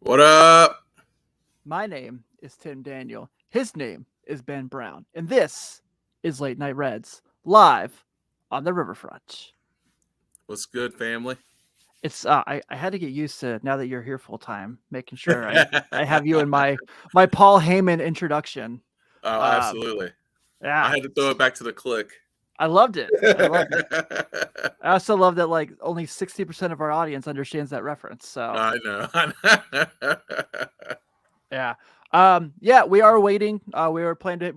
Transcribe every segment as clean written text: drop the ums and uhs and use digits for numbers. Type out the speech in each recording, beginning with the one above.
What up? My name is Tim Daniel. His name is Ben Brown. And this is Late Night Reds, live on the riverfront. What's good, family? I had to get used to now that you're here full time, making sure I have you in my Paul Heyman introduction. Oh, Um, absolutely. I yeah, had to throw it back to the click. I loved it. I loved it. I also love that like only 60% of our audience understands that reference. So I know. yeah. Yeah, we are waiting. We were planned to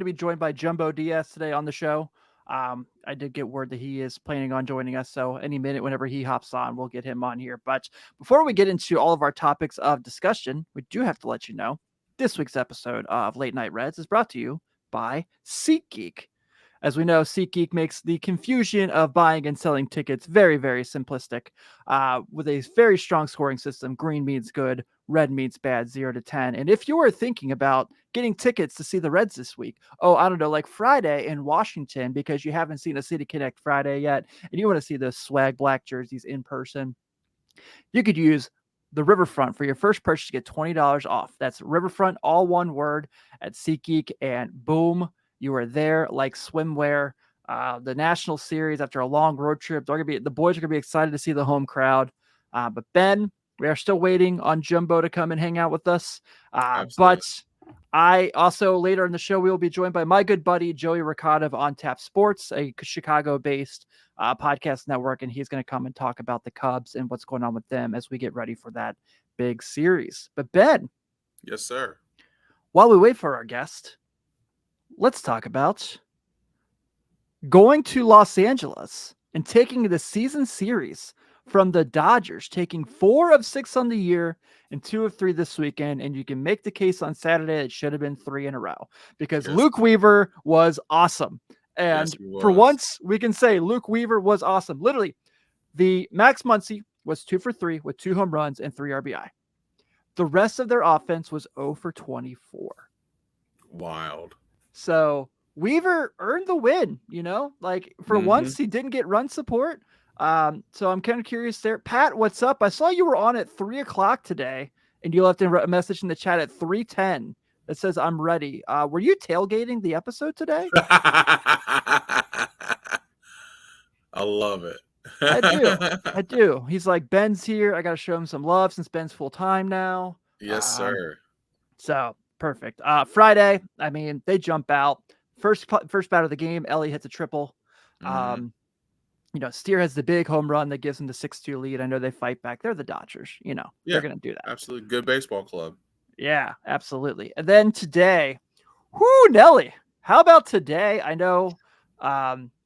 be joined by Jumbo Diaz today on the show. I did get word that he is planning on joining us, so any minute whenever he hops on, we'll get him on here. But before we get into all of our topics of discussion, we do have to let you know this week's episode of Late Night Reds is brought to you by SeatGeek. As we know, SeatGeek makes the confusion of buying and selling tickets very, very simplistic. With a very strong scoring system, green means good, red means bad, 0 to 10. And if you are thinking about getting tickets to see the Reds this week, oh, I don't know, like Friday in Washington, because you haven't seen a City Connect Friday yet, and you want to see those swag black jerseys in person, you could use the Riverfront for your first purchase to get $20 off. That's Riverfront, all one word, at SeatGeek, and boom, you are there like swimwear. The National Series after a long road trip, the boys are gonna be excited to see the home crowd. But Ben, we are still waiting on Jumbo to come and hang out with us. Absolutely. But I also later in the show we will be joined by my good buddy Joey Ricotta of On Tap Sports, a Chicago-based podcast network, and he's going to come and talk about the Cubs and what's going on with them as we get ready for that big series. But Ben, Yes, sir. while we wait for our guest, let's talk about going to Los Angeles and taking the season series from the Dodgers, taking 4 of 6 on the year and 2 of 3 this weekend. And you can make the case on Saturday it should have been 3 in a row because Yes. Luke Weaver was awesome. Yes, And he for was. once, we can say Luke Weaver was awesome. Literally, the Max Muncy was 2 for 3 with 2 home runs and 3 RBI. The rest of their offense was 0 for 24. Wild. So Weaver earned the win, like for Mm-hmm. once he didn't get run support. So I'm kind of curious there. Pat, what's up? I saw you were on at 3:00 today and you left a message in the chat at 3:10 that says I'm ready. Were you tailgating the episode today? I love it. I do. I do. He's like, Ben's here. I got to show him some love since Ben's full time now. Yes, sir. So perfect. Friday, I mean, they jump out. First bat of the game, Ellie hits a triple. Mm-hmm. Steer has the big home run that gives them the 6-2 lead. I know they fight back. They're the Dodgers. They're Yeah, going to do that. absolutely. Good baseball club. Yeah, absolutely. And then today, Nelly. How about today? I know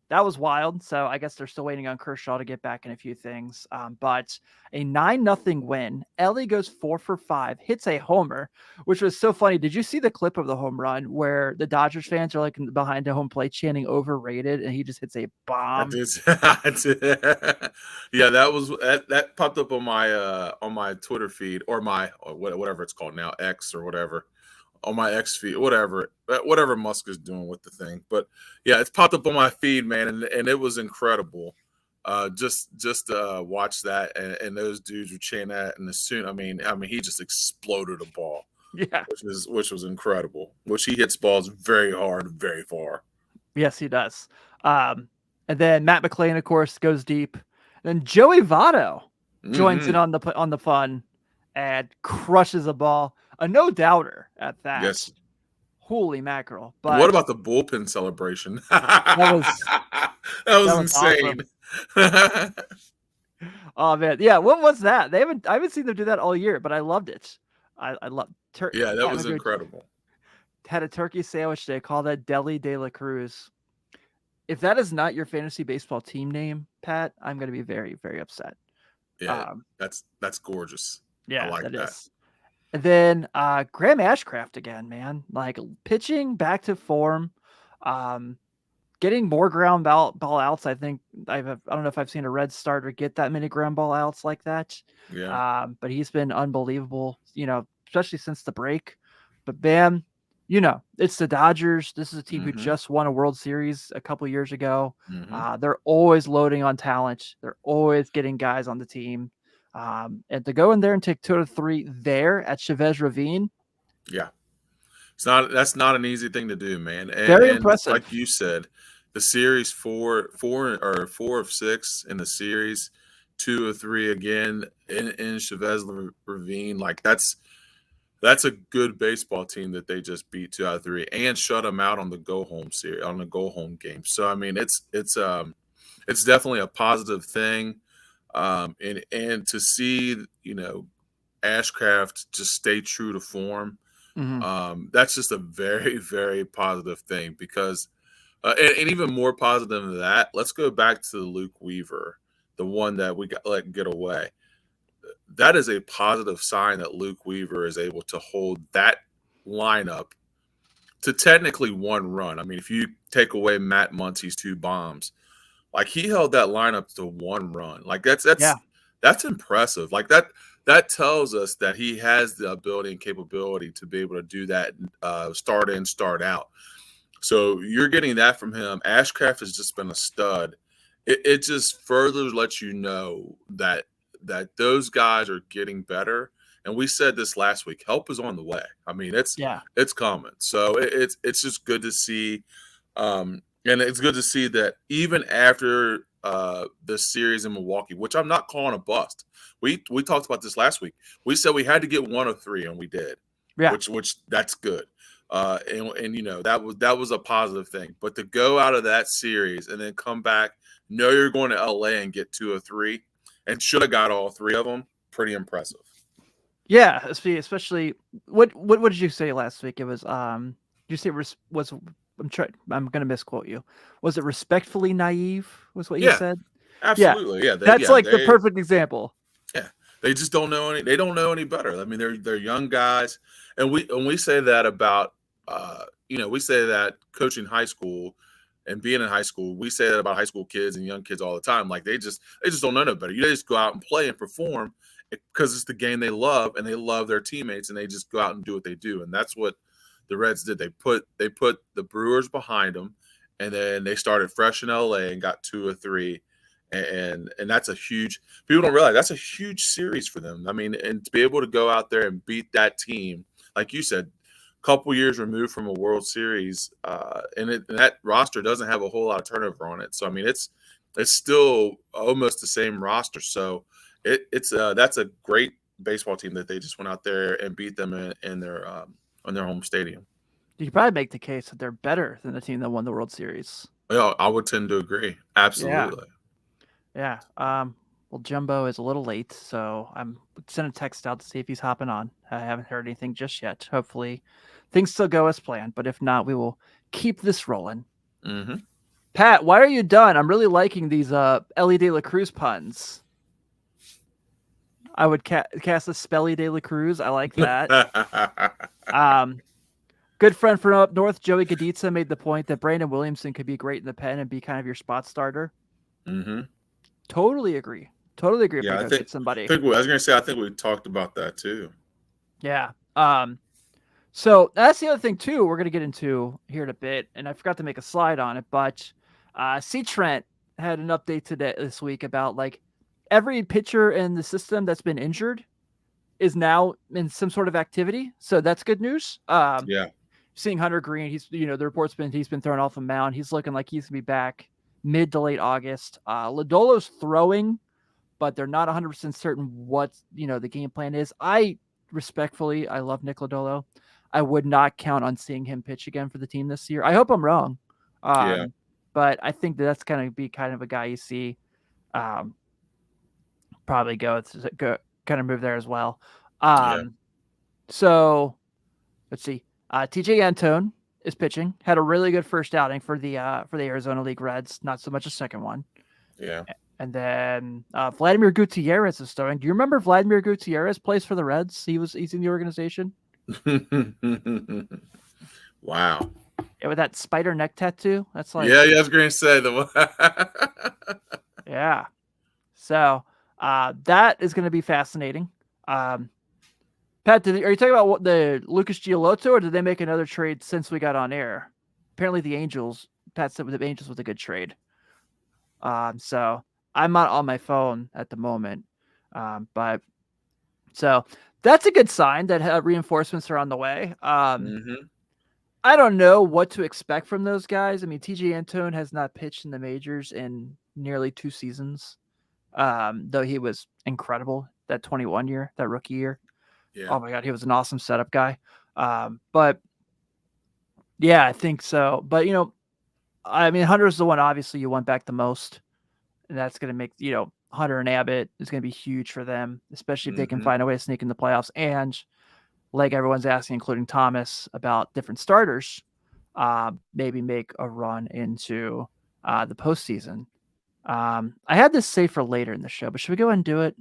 that was wild. So I guess they're still waiting on Kershaw to get back in a few things. But a 9-0 win. Ellie goes 4 for 5, hits a homer, which was so funny. Did you see the clip of the home run where the Dodgers fans are like behind the home plate chanting overrated and he just hits a I bomb? did. I did. Yeah, that popped up on my Twitter feed or whatever it's called now, X or whatever, on my X feed, whatever Musk is doing with the thing. But yeah, it's popped up on my feed, man, and it was incredible. Just watch that, and those dudes were chanting that, and as soon, I mean, he just exploded a ball, Yeah. which was incredible. Which he hits balls very hard, very far. Yes, he does. And then Matt McClain, of course, goes deep. Then Joey Votto joins in Mm-hmm. on the fun and crushes a ball. A no doubter at that. Yes. Holy mackerel! What But about the bullpen celebration? that was That was that was insane. awesome. Oh man, yeah. What was that? I haven't seen them do that all year, but I loved it. I love Yeah, that Pat was McGrew incredible. had a turkey sandwich. They call that Deli de la Cruz. If that is not your fantasy baseball team name, Pat, I'm going to be very, very upset. Yeah, Um, that's gorgeous. I yeah, like that that. is. And then Graham Ashcraft again, man, like pitching back to form, um, getting more ball outs. I think I don't know if I've seen a Red starter get that many ground ball outs like that. Yeah. But he's been unbelievable, especially since the break. But bam, it's the Dodgers. This is a team who Mm-hmm. just won a World Series a couple years ago. Mm-hmm. They're always loading on talent. They're always getting guys on the team. And to go in there and take 2 out of 3 there at Chavez Ravine, Yeah. That's not an easy thing to do, man. very And like impressive. you said, the series four of six in the series, 2 of 3 again in Chavez Ravine. Like that's a good baseball team that they just beat 2 out of 3 and shut them out on the go home series on the go home game. So I mean, it's definitely a positive thing. And to see Ashcraft just stay true to form, Mhm. that's just a very, very positive thing because, and even more positive than that, let's go back to Luke Weaver, the one that we got let get away. That is a positive sign that Luke Weaver is able to hold that lineup to technically 1 run. I mean, if you take away Matt Muncy's 2 bombs, like he held that lineup to 1 run. Like Yeah. that's impressive. Like that tells us that he has the ability and capability to be able to do that start in, start out. So you're getting that from him. Ashcraft has just been a stud. It just further lets you know that those guys are getting better. And we said this last week. Help is on the way. I mean, Yeah. it's coming. So it's just good to see, and it's good to see that even after the series in Milwaukee, which I'm not calling a bust. We talked about this last week. We said we had to get 1 of 3, and we did, Yeah. which that's good. And that was a positive thing. But to go out of that series and then come back, know you're going to LA and get 2 of 3, and should have got all 3 of them. Pretty impressive. Yeah, especially what did you say last week? It was did you say was I'm gonna misquote you. Was it respectfully naive? Was what you Yeah, said? Yeah, absolutely. Yeah, that's like the perfect example. yeah, they just don't know any. They don't know any better. I mean, they're young guys, and we say that about we say that coaching high school and being in high school. We say that about high school kids and young kids all the time. Like they just don't know no better. You just go out and play and perform because it's the game they love and they love their teammates and they just go out and do what they do. And that's what the Reds did. They put the Brewers behind them, and then they started fresh in LA and got 2 of 3, and that's a huge. People don't realize that's a huge series for them. I mean, and to be able to go out there and beat that team, like you said, a couple years removed from a World Series, and that roster doesn't have a whole lot of turnover on it. So I mean, it's still almost the same roster. So it's that's a great baseball team that they just went out there and beat them in their on their home stadium. You could probably make the case that they're better than the team that won the World Series. Yeah, I would tend to agree. Yeah. Absolutely. Yeah. Well, Jumbo is a little late, so I'm sending a text out to see if he's hopping on. I haven't heard anything just yet. Hopefully, things still go as planned, but if not, we will keep this rolling. Mm-hmm. Pat, why are you done? I'm really liking these Ellie De La Cruz puns. I would cast a Spelly De La Cruz. I like that. Um, Good friend from up north, Joey Gaditza, made the point that Brandon Williamson could be great in the pen and be kind of your spot starter. Mm-hmm. Totally agree. Totally agree. If Yeah, I I go think get somebody. I was gonna say I think we talked about that too. Yeah. So that's the other thing too. We're gonna get into here in a bit, and I forgot to make a slide on it, but C. Trent had an update today this week about like every pitcher in the system that's been injured is now in some sort of activity. So that's good news. Yeah, Seeing Hunter Green, the report's been he's been thrown off a mound. He's looking like he's gonna be back mid to late August. Lodolo's throwing, but they're not 100% certain what the game plan is. I love Nick Lodolo. I would not count on seeing him pitch again for the team this year. I hope I'm wrong, yeah, but I think that's going to be kind of a guy you see probably go kind of move there as well. yeah, So let's see. TJ Antone is pitching. Had a really good first outing for the Arizona League Reds. Not so much a second one. yeah. And then Vladimir Gutierrez is starting. Do you remember Vladimir Gutierrez plays for the Reds? He's in the organization. Wow. Yeah, with that spider neck tattoo. That's like Yeah, I was going to say the one. yeah. So that is going to be fascinating. Pat, are you talking about what the Lucas Giolotto, or did they make another trade since we got on air? Apparently, the Angels. Pat said the Angels was a good trade. So I'm not on my phone at the moment. But so that's a good sign that reinforcements are on the way. Mm-hmm. I don't know what to expect from those guys. I mean, TJ Antone has not pitched in the majors in nearly 2 seasons, though he was incredible that 21 year, that rookie year. Yeah. Oh my God, he was an awesome setup guy. But yeah, I think so. But, I mean, Hunter's the one obviously you want back the most. And that's going to make, Hunter and Abbott is going to be huge for them, especially if they can Mm-hmm. find a way to sneak in the playoffs. And like everyone's asking, including Thomas, about different starters, maybe make a run into the postseason. I had this saved for later in the show, but should we go ahead and do it?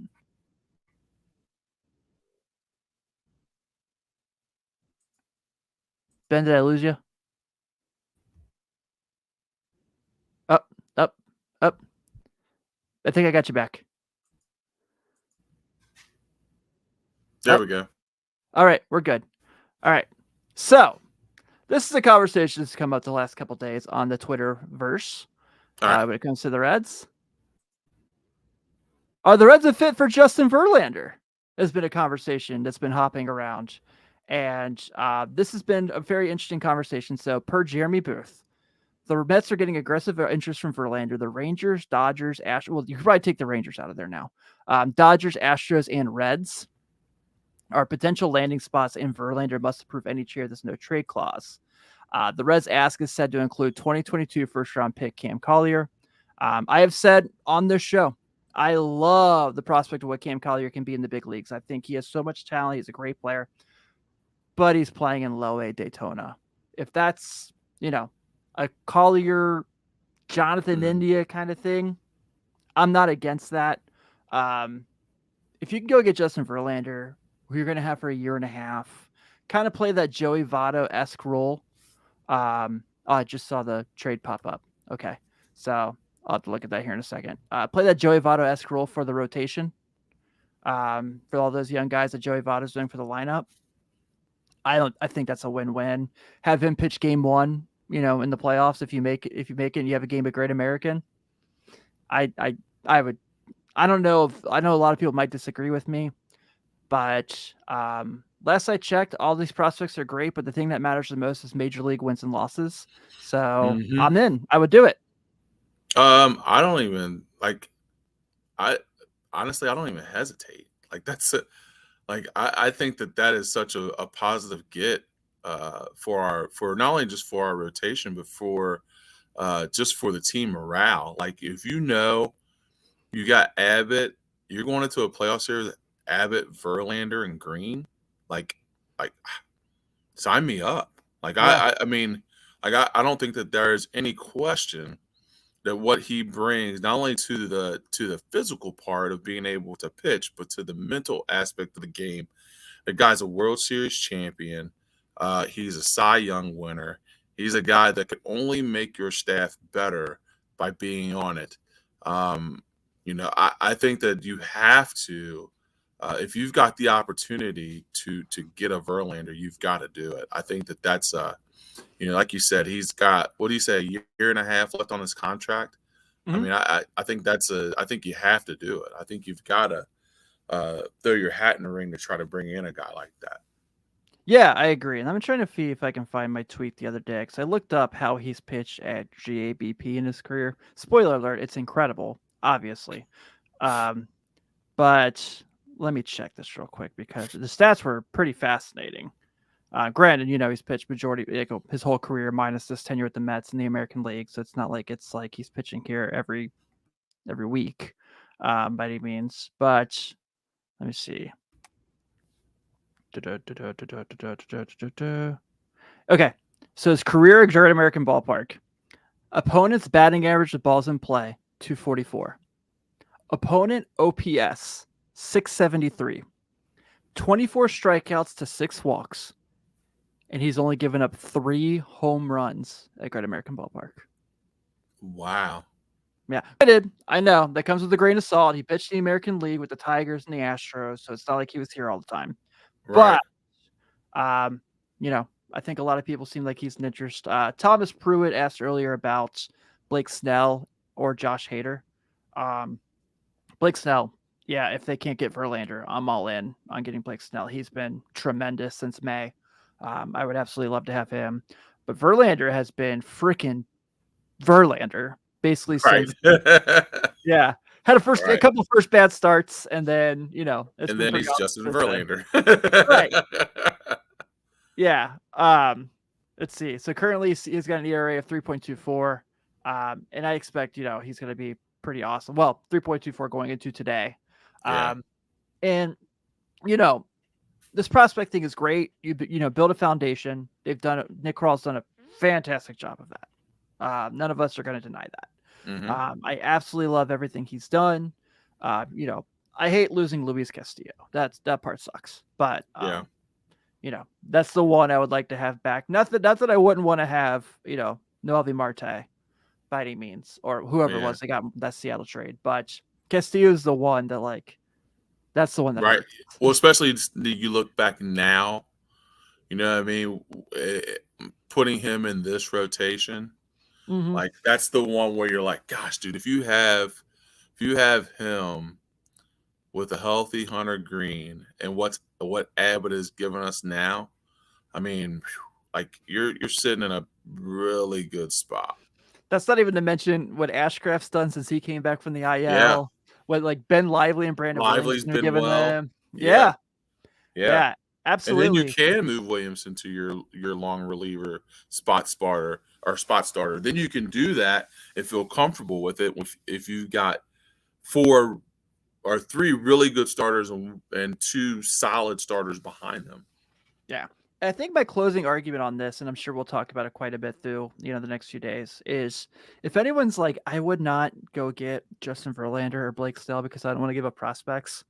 Ben, did I lose you? Up, up, up. I think I got you back. There we go. All right, we're good. All right. So this is a conversation that's come up the last couple days on the Twitter verse All right. when it comes to the Reds. Are the Reds a fit for Justin Verlander? Has been a conversation that's been hopping around. And this has been a very interesting conversation. So per Jeremy Booth, the Mets are getting aggressive interest from Verlander. The Rangers, Dodgers, Astros. Well, you could probably take the Rangers out of there now. Dodgers, Astros, and Reds are potential landing spots, and Verlander must approve any trade. There's no trade clause. The Reds' ask is said to include 2022 first-round pick Cam Collier. I have said on this show, I love the prospect of what Cam Collier can be in the big leagues. I think he has so much talent. He's a great player, but he's playing in low A Daytona. If that's, a Collier, Jonathan India kind of thing, I'm not against that. If you can go get Justin Verlander, who you're going to have for a year and a half, kind of play that Joey Votto-esque role. I just saw the trade pop up. Okay. So I'll have to look at that here in a second. Play that Joey Votto-esque role for the rotation. For all those young guys that Joey Votto's doing for the lineup. I think that's a win-win. Have him pitch game one, in the playoffs if you make it and you have a game of Great American. I would. I don't know if I know a lot of people might disagree with me, but last I checked, all these prospects are great, but the thing that matters the most is major league wins and losses. So I'm in. I would do it. I don't even like. I honestly, I don't even hesitate. Like that's it. Like I think that is such a positive get for not only just for our rotation, but for just for the team morale. Like if you know you got Abbott, you're going into a playoff series. Abbott, Verlander, and Green. Like, like, sign me up. Like I mean, like I don't think that there is any question that what he brings not only to the physical part of being able to pitch, but to the mental aspect of the game. The guy's a World Series champion. He's a Cy Young winner. He's a guy that could only make your staff better by being on it. I think that you have to, if you've got the opportunity to get a Verlander, you've got to do it. I think that's like you said, he's got what do you say, a year and a half left on his contract. Mm-hmm. I mean, I think I think you have to do it. I think you've got to throw your hat in the ring to try to bring in a guy like that. Yeah, I agree. And I'm trying to see if I can find my tweet the other day because I looked up how he's pitched at GABP in his career. Spoiler alert, it's incredible, obviously. But let me check this real quick because the stats were pretty fascinating. Granted, he's pitched majority his whole career minus this tenure with the Mets in the American League, so it's not like he's pitching here every week by any means. But let me see. Okay, so his career at Great American Ballpark. Opponent's batting average with balls in play, 244. Opponent OPS, 673. 24 strikeouts to 6 walks. And he's only given up 3 home runs at Great American Ballpark. Wow. Yeah, I did. I know. That comes with a grain of salt. He pitched the American League with the Tigers and the Astros, so it's not like he was here all the time. Right. But, I think a lot of people seem like he's an interest. Thomas Pruitt asked earlier about Blake Snell or Josh Hader. Blake Snell, Yeah, if they can't get Verlander, I'm all in on getting Blake Snell. He's been tremendous since May. I would absolutely love to have him. But Verlander has been freaking Verlander basically Right. since yeah. Had a Right. couple first bad starts, and then it's And been then pretty he's awesome Justin since then. Verlander. Right. Yeah. Let's see. So currently he's got an ERA of 3.24. And I expect, he's gonna be pretty awesome. Well, 3.24 going into today. Yeah. And you know, this prospecting is great. You build a foundation. They've done it. Nick Kral's done a fantastic job of that. None of us are going to deny that. Hmm. I absolutely love everything he's done. I hate losing Luis Castillo. That part sucks. But Yeah. that's the one I would like to have back. Not that I wouldn't want to have, Noelvi Marte by any means, or whoever it Yeah. was they got that Seattle trade. But Castillo's the one that that's the one that Right. hurts. Well, especially you look back now, you know what I mean? Putting him in this rotation, Mm-hmm. like that's the one where you're like, gosh, dude, if you have him with a healthy Hunter Green and what Abbott has given us now, I mean, like you're sitting in a really good spot. That's not even to mention what Ashcraft's done since he came back from the Yeah. IL. What like Ben Lively and Brandon Lively's Williamson are been giving well. them. Yeah. Yeah, Yeah. yeah, And then you absolutely. can move Williamson to your long reliever spot starter. Then you can do that and feel comfortable with it if you got 4 or 3 really good starters and 2 solid starters behind them. Yeah. I think my closing argument on this, and I'm sure we'll talk about it quite a bit through, the next few days, is if anyone's like, I would not go get Justin Verlander or Blake Snell because I don't want to give up prospects.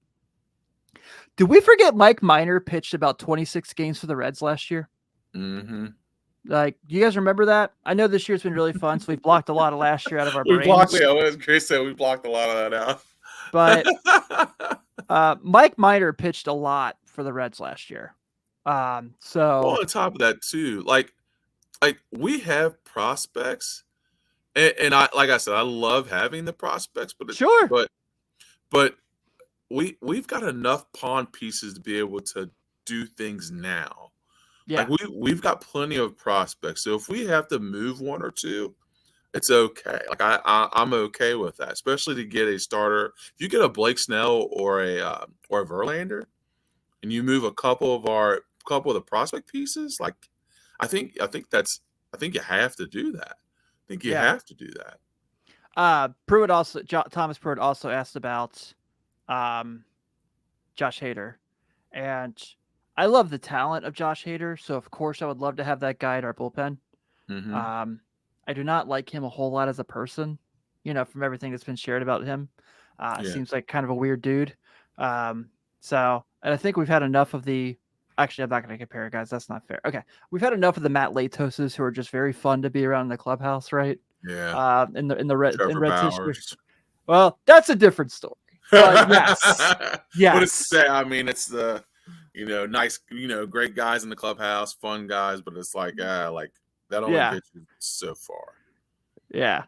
Did we forget Mike Minor pitched about 26 games for the Reds last year? Hmm. Like, do you guys remember that? I know this year's been really fun, so we've blocked a lot of last year out of our We blocked, brains. as Chris said, we blocked a lot of that But out. Mike Minor pitched a lot for the Reds last year. Well, So on top of that too, like we have prospects, and I like I said, I love having the prospects, sure, but we've got enough pawn pieces to be able to do things now. Like yeah, we've got plenty of prospects, so if we have to move 1 or 2, it's okay. Like I'm okay with that, especially to get a starter. If you get a Blake Snell or a Verlander, and you move a couple of the prospect pieces, like I think you have to do that. I think you yeah. have to do that. Thomas Pruitt also asked about um, Josh Hader, and I love the talent of Josh Hader. So of course I would love to have that guy at our bullpen. Hmm. Um, I do not like him a whole lot as a person. From everything that's been shared about him, Yeah. seems like kind of a weird dude. Um, and I think we've had enough of the. Actually, I'm not going to compare, guys. That's not fair. Okay, we've had enough of the Matt Latoses who are just very fun to be around in the clubhouse, right? Yeah. In Trevor Reds history. Bowers. Well, that's a different story. But yes, But it's yes, sad. I mean, it's the nice, great guys in the clubhouse, fun guys, but it's like like that only yeah, gets you so far. yeah.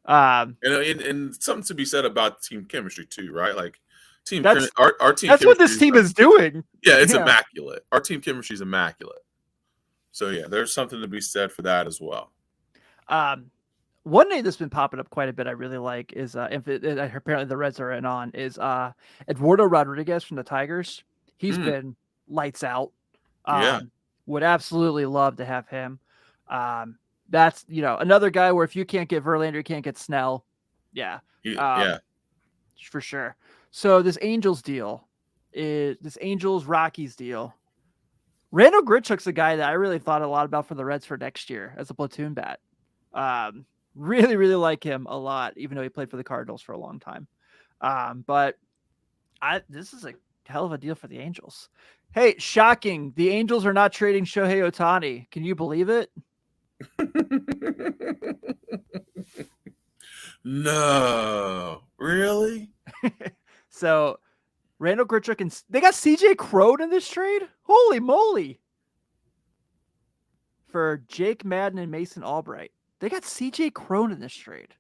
Um, And something to be said about team chemistry too, right? Like that's our team that's what chemistry this team is doing. yeah, it's Yeah. immaculate. Our team chemistry is immaculate. So yeah, there's something to be said for that as well. Um, One name that's been popping up quite a bit I really like is apparently the Reds are in on is Eduardo Rodriguez from the Tigers. He's Mm, been lights out. yeah, Would absolutely love to have him. That's another guy where if you can't get Verlander, you can't get Snell. Yeah, yeah. for sure. So this Angels Rockies deal. Randall Grichuk's a guy that I really thought a lot about for the Reds for next year as a platoon bat. Really, really like him a lot, even though he played for the Cardinals for a long time. But this is a hell of a deal for the Angels. Hey, shocking. The Angels are not trading Shohei Ohtani. Can you believe it? No, really? So Randall Grichuk and they got CJ Crone in this trade? Holy moly. For Jake Madden and Mason Albright. They got CJ Crone in this trade.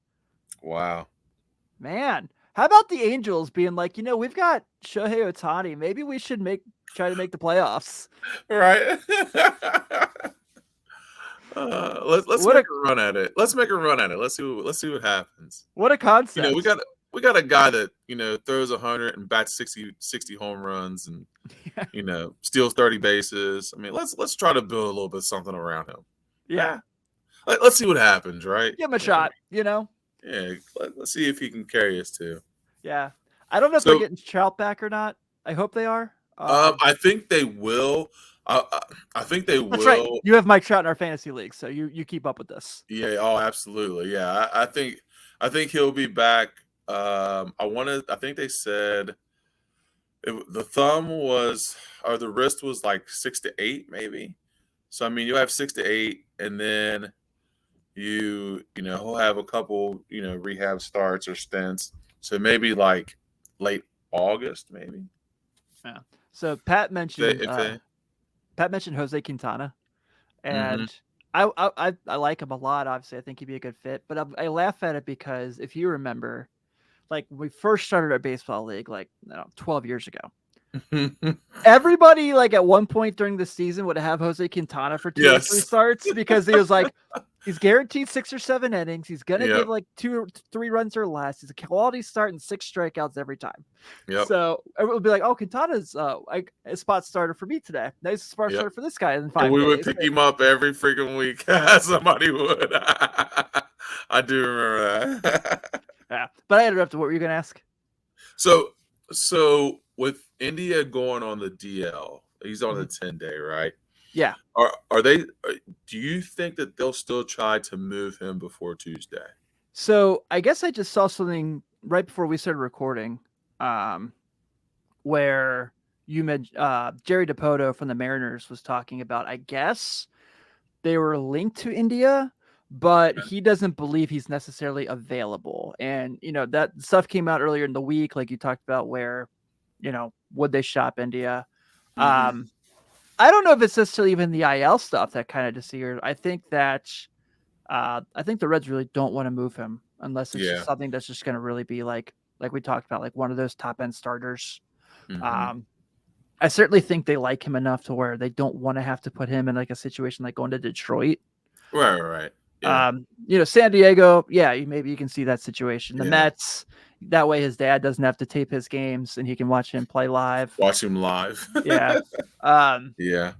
Wow. Man, How about the Angels being like, we've got Shohei Ohtani. Maybe we should try to make the playoffs. Right. Let's What make a a run at it. Let's make a run at it. Let's see what happens. what a You know, concept. we got a guy that throws 100 and bats 60 home runs and steals 30 bases. I mean, let's try to build a little bit of something around him. Yeah. Let's see what happens, right? Give him a shot, Yeah, let's see if he can carry us too. Yeah. I don't know if they're So, getting Trout back or not. I hope they are. I think they will. I think they That's right. will. You have Mike Trout in our fantasy league, so you keep up with this. Yeah. Oh, absolutely. Yeah. I think he'll be back. I think they said the thumb was or the wrist was like 6 to 8, maybe. So I mean, you have 6 to 8, and then he'll have a couple rehab starts or stints. So maybe like late August, maybe. Yeah. So Pat mentioned If they Jose Quintana, hmm and I like him a lot. Obviously, I think he'd be a good fit. But I laugh at it because if you remember, like when we first started our baseball league, like 12 years ago, everybody like at one point during the season would have Jose Quintana for 2 or 3 yes. starts because he was like, he's guaranteed 6 or 7 innings. He's gonna Yep. give like 2 or 3 runs or less. He's a quality start and 6 strikeouts every time. Yep. So everyone would be like, "Oh, Quintana's like a spot starter for me today. Nice spot Yep. starter for this guy in And 5 we would days." pick him up every freaking week. Somebody would. I do remember that. Yeah, but I interrupted. What were you gonna ask? So with India going on the DL, he's on the 10-day, right? Yeah. Are they? Do you think that they'll still try to move him before Tuesday? So I guess I just saw something right before we started recording, where you mentioned Jerry Dipoto from the Mariners was talking about. I guess they were linked to India, but he doesn't believe he's necessarily available. And that stuff came out earlier in the week, like you talked about, where would they shop India? Mm-hmm. I don't know if it's necessarily even the IL stuff that kind of deceived. I think the Reds really don't want to move him unless it's just Yeah. something that's just going to really be like we talked about, like one of those top end starters. Mm-hmm. I certainly think they like him enough to where they don't want to have to put him in like a situation like going to Detroit. Right. Yeah. San Diego, yeah, maybe you can see that situation. The Yeah. Mets, that way his dad doesn't have to tape his games and he can watch him play live. Watch him live. Yeah. Yeah.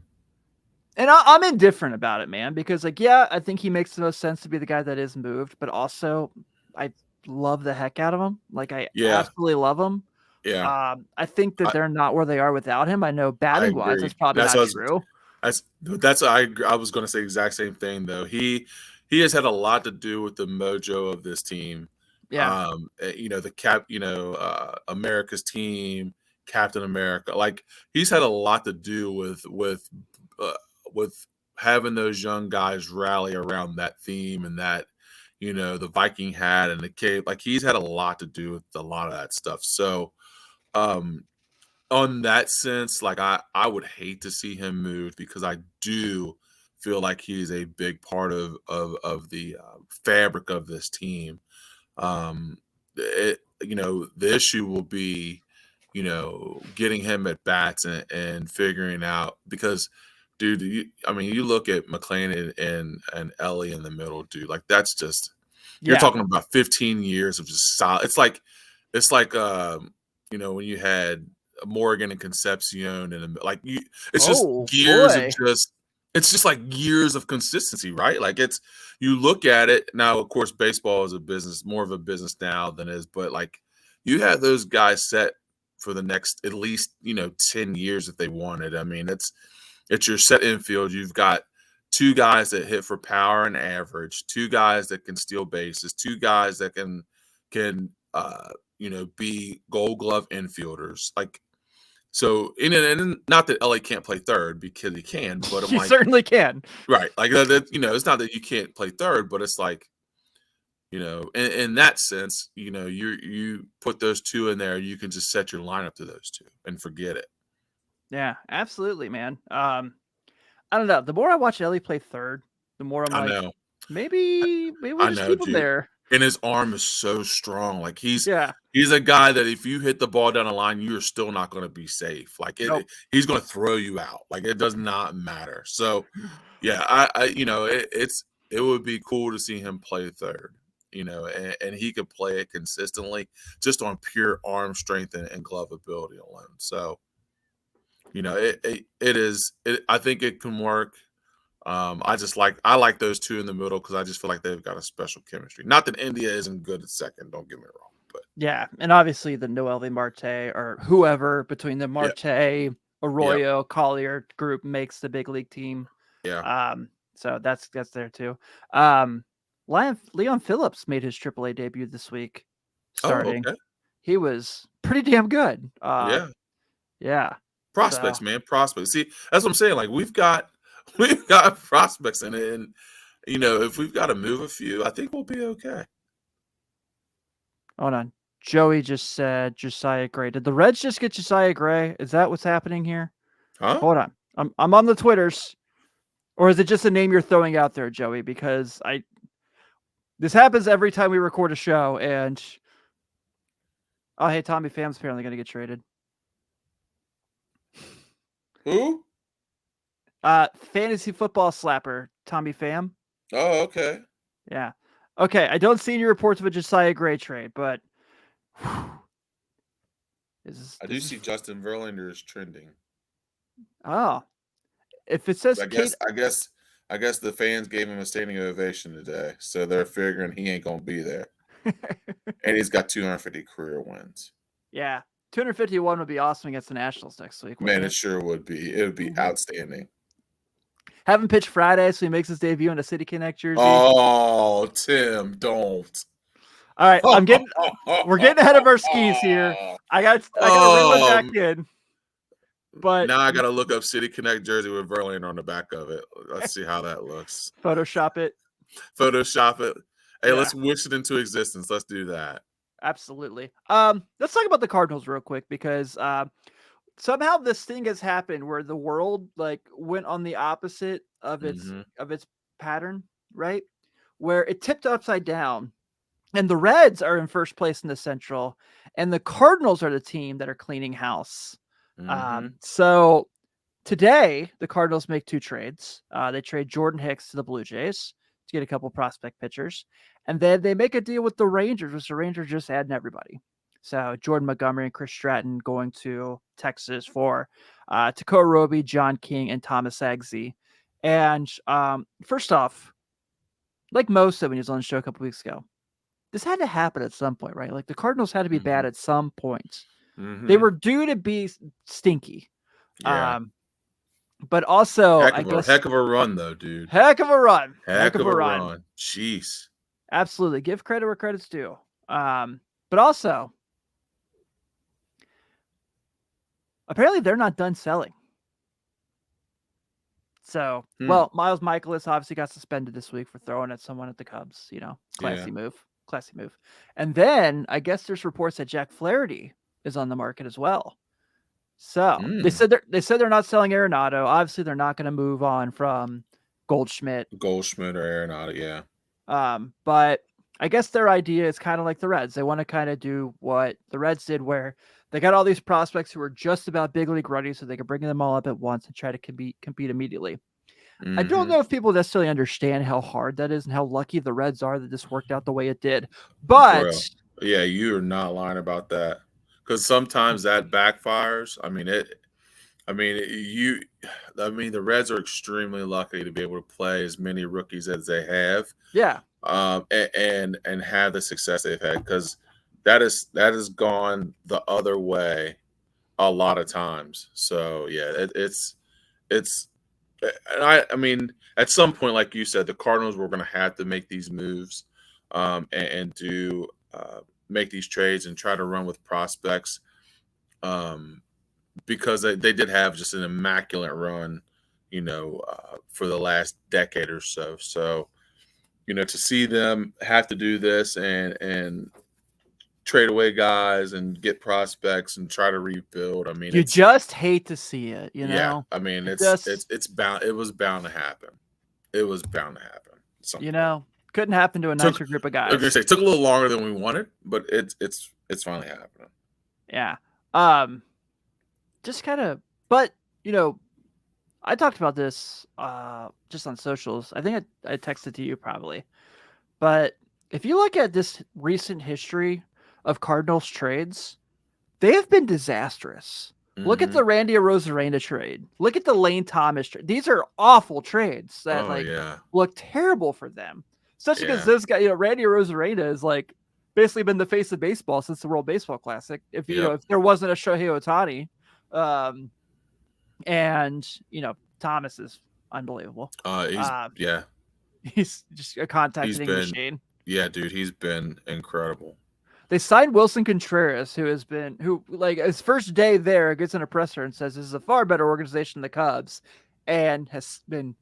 And I'm indifferent about it, man, because I think he makes the most sense to be the guy that is moved, but also I love the heck out of him. Like I absolutely love him. Yeah. I think that they're not where they are without him. I know I batting wise, agree. that's probably That's not what true. I was going to say the exact same thing though. He has had a lot to do with the mojo of this team. Yeah. America's team, Captain America. Like he's had a lot to do with having those young guys rally around that theme and that the Viking hat and the cape. Like he's had a lot to do with a lot of that stuff. So on that sense, like I would hate to see him moved because I do feel like he's a big part of the fabric of this team. The issue will be getting him at bats and figuring out because dude, you look at McLean and Ellie in the middle, dude. Like that's just you're talking about 15 years of just solid. It's like when you had Morgan and Concepcion and it's just years of just it's just like years of consistency, right? Like you look at it now. Of course, baseball is a business, more of a business now than is, but like you have those guys set for the next at least 10 years if they wanted. I mean, it's your set infield. You've got 2 guys that hit for power and average, 2 guys that can steal bases, 2 guys that can be Gold Glove infielders. Like so, and not that LA can't play third because he can, but he certainly can. Right, like that. It's not that you can't play third, but it's like in that sense, you put those 2 in there, you can just set your lineup to those 2 and forget it. Yeah, absolutely, man. I don't know. The more I watch Ellie play third, the more I'm like, maybe we just keep him there. And his arm is so strong. Like he's Yeah. a guy that if you hit the ball down the line, you're still not going to be safe. Like Nope. he's going to throw you out. Like it does not matter. So yeah, it would be cool to see him play third. And he could play it consistently just on pure arm strength and glove ability alone. So I think it can work. I like those two in the middle because I just feel like they've got a special chemistry. Not that India isn't good at second, don't get me wrong, but Yeah, and obviously the Noelvi Marte or whoever between the yeah, Marte, yeah, Arroyo, Collier group makes the big league team. yeah. So that's there too. Um, Leon Phillips made his AAA debut this week, Oh, starting. okay, He was pretty damn good. yeah. Yeah. So, Prospects, man, prospects. See, that's what I'm saying. Like we've got we've got prospects in it, and if we've got to move a few, I think we'll be okay. hold on. Joey just said Josiah Gray. Did the Reds just get Josiah Gray? Is that what's happening here? Huh? Hold on. I'm on the Twitters. Or is it just a name you're throwing out there, Joey? Because this happens every time we record a show, and oh hey, Tommy Pham's apparently gonna get traded. Who? Fantasy football slapper, Tommy Pham. Oh, okay. Yeah. Okay, I don't see any reports of a Josiah Gray trade, but I do see Justin Verlander is trending. Oh. If it says I Kate, guess the fans gave him a standing ovation today, so they're figuring he ain't gonna be there. And he's got 250 career wins. yeah, 251 would be awesome against the Nationals next week. Man, It it sure would be. It would be outstanding. Have him pitch Friday, so he makes his debut in a City Connect jersey. Oh, Tim, don't. All right, we're getting ahead of our skis here. I got to reel it back in. But now I got to look up City Connect jersey with Verlander on the back of it. Let's see how that looks. Photoshop it. Photoshop it. Hey, Yeah. let's wish it into existence. Let's do that. Absolutely. Let's talk about the Cardinals real quick because somehow this thing has happened where the world went on the opposite of its pattern, right? Where it tipped upside down. And the Reds are in first place in the Central, and the Cardinals are the team that are cleaning house. So today, the Cardinals make two trades. They trade Jordan Hicks to the Blue Jays to get a couple prospect pitchers, and then they make a deal with the Rangers, which the Rangers just adding everybody. So Jordan Montgomery and Chris Stratton going to Texas for Takota Roby, John King, and Thomas Agsy. And first off, like Mo said when he was on the show a couple weeks ago, this had to happen at some point, right? Like the Cardinals had to be bad at some point. They were due to be stinky. Yeah. But also, heck of a run, though, dude. Heck of a run. Heck of a run. Jeez. Absolutely. Give credit where credit's due. But also, apparently they're not done selling. So, well, Miles Michaelis obviously got suspended this week for throwing at someone at the Cubs. Classy move. And then I guess there's reports that Jack Flaherty is on the market as well. So they said they're not selling Arenado. Obviously, they're not going to move on from Goldschmidt or Arenado, yeah. But I guess their idea is kind of like the Reds. They want to kind of do what the Reds did, where they got all these prospects who are just about big league ready, so they can bring them all up at once and try to compete immediately. I don't know if people necessarily understand how hard that is and how lucky the Reds are that this worked out the way it did. But yeah, you are not lying about that, because sometimes that backfires. The Reds are extremely lucky to be able to play as many rookies as they have. Yeah. And have the success they've had, because that has gone the other way a lot of times. So yeah, it's at some point, like you said, the Cardinals were going to have to make these moves and do make these trades and try to run with prospects because they did have just an immaculate run, for the last decade or so. So, to see them have to do this and trade away guys and get prospects and try to rebuild. You just hate to see it, Yeah, it's bound. It was bound to happen. It was bound to happen. Couldn't happen to a nicer group of I was gonna guys. say it took a little longer than we wanted, but it's finally happening. Yeah. Just kind of, but I talked about this just on socials. I think I texted to you probably. But if you look at this recent history of Cardinals trades, they have been disastrous. Look at Mm-hmm. the Randy Arozarena trade. Look at the Lane Thomas trade. These are awful trades that Oh yeah, look terrible for them. Especially because yeah, this guy, Randy Arozarena is basically been the face of baseball since the World Baseball Classic. If yep. if there wasn't a Shohei Ohtani, and Thomas is unbelievable. He's Um, yeah, he's just a contact he's hitting been machine. yeah, dude. He's been incredible. They signed Wilson Contreras, who his first day there gets in a presser and says this is a far better organization than the Cubs, and has been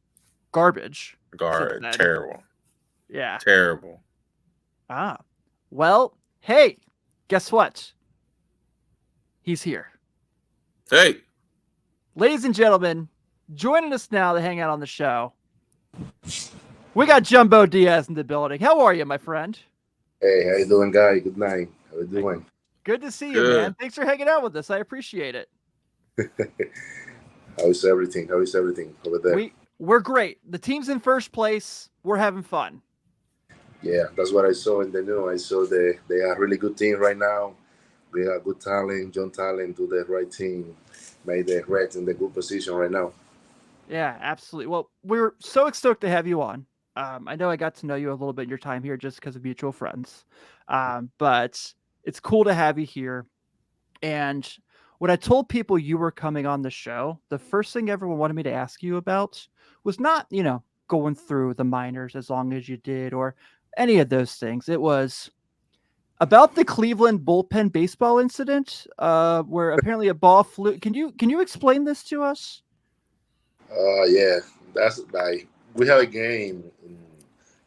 garbage since then. Terrible, Yeah. terrible. Well, hey, guess what? He's here. Hey, Ladies and gentlemen, joining us now to hang out on the show, we got Jumbo Diaz in the building. How are you, my friend? Hey, how you doing, guy? Good night. How you doing? Good to see you, Good. man. Thanks for hanging out with us. I appreciate it. How is everything? How is everything over there? We're great. The team's in first place. We're having fun. Yeah, that's what I saw in the news. I saw they are a really good team right now. We got good talent. John Talent do the right team. Made the Reds in the good position right now. Yeah, absolutely. Well, we're so stoked to have you on. I know I got to know you a little bit in your time here just because of mutual friends. But it's cool to have you here. And when I told people you were coming on the show, the first thing everyone wanted me to ask you about was not, going through the minors as long as you did or any of those things. It was about the Cleveland bullpen baseball incident, where apparently a ball flew. Can you explain this to us? Yeah, that's like we have a game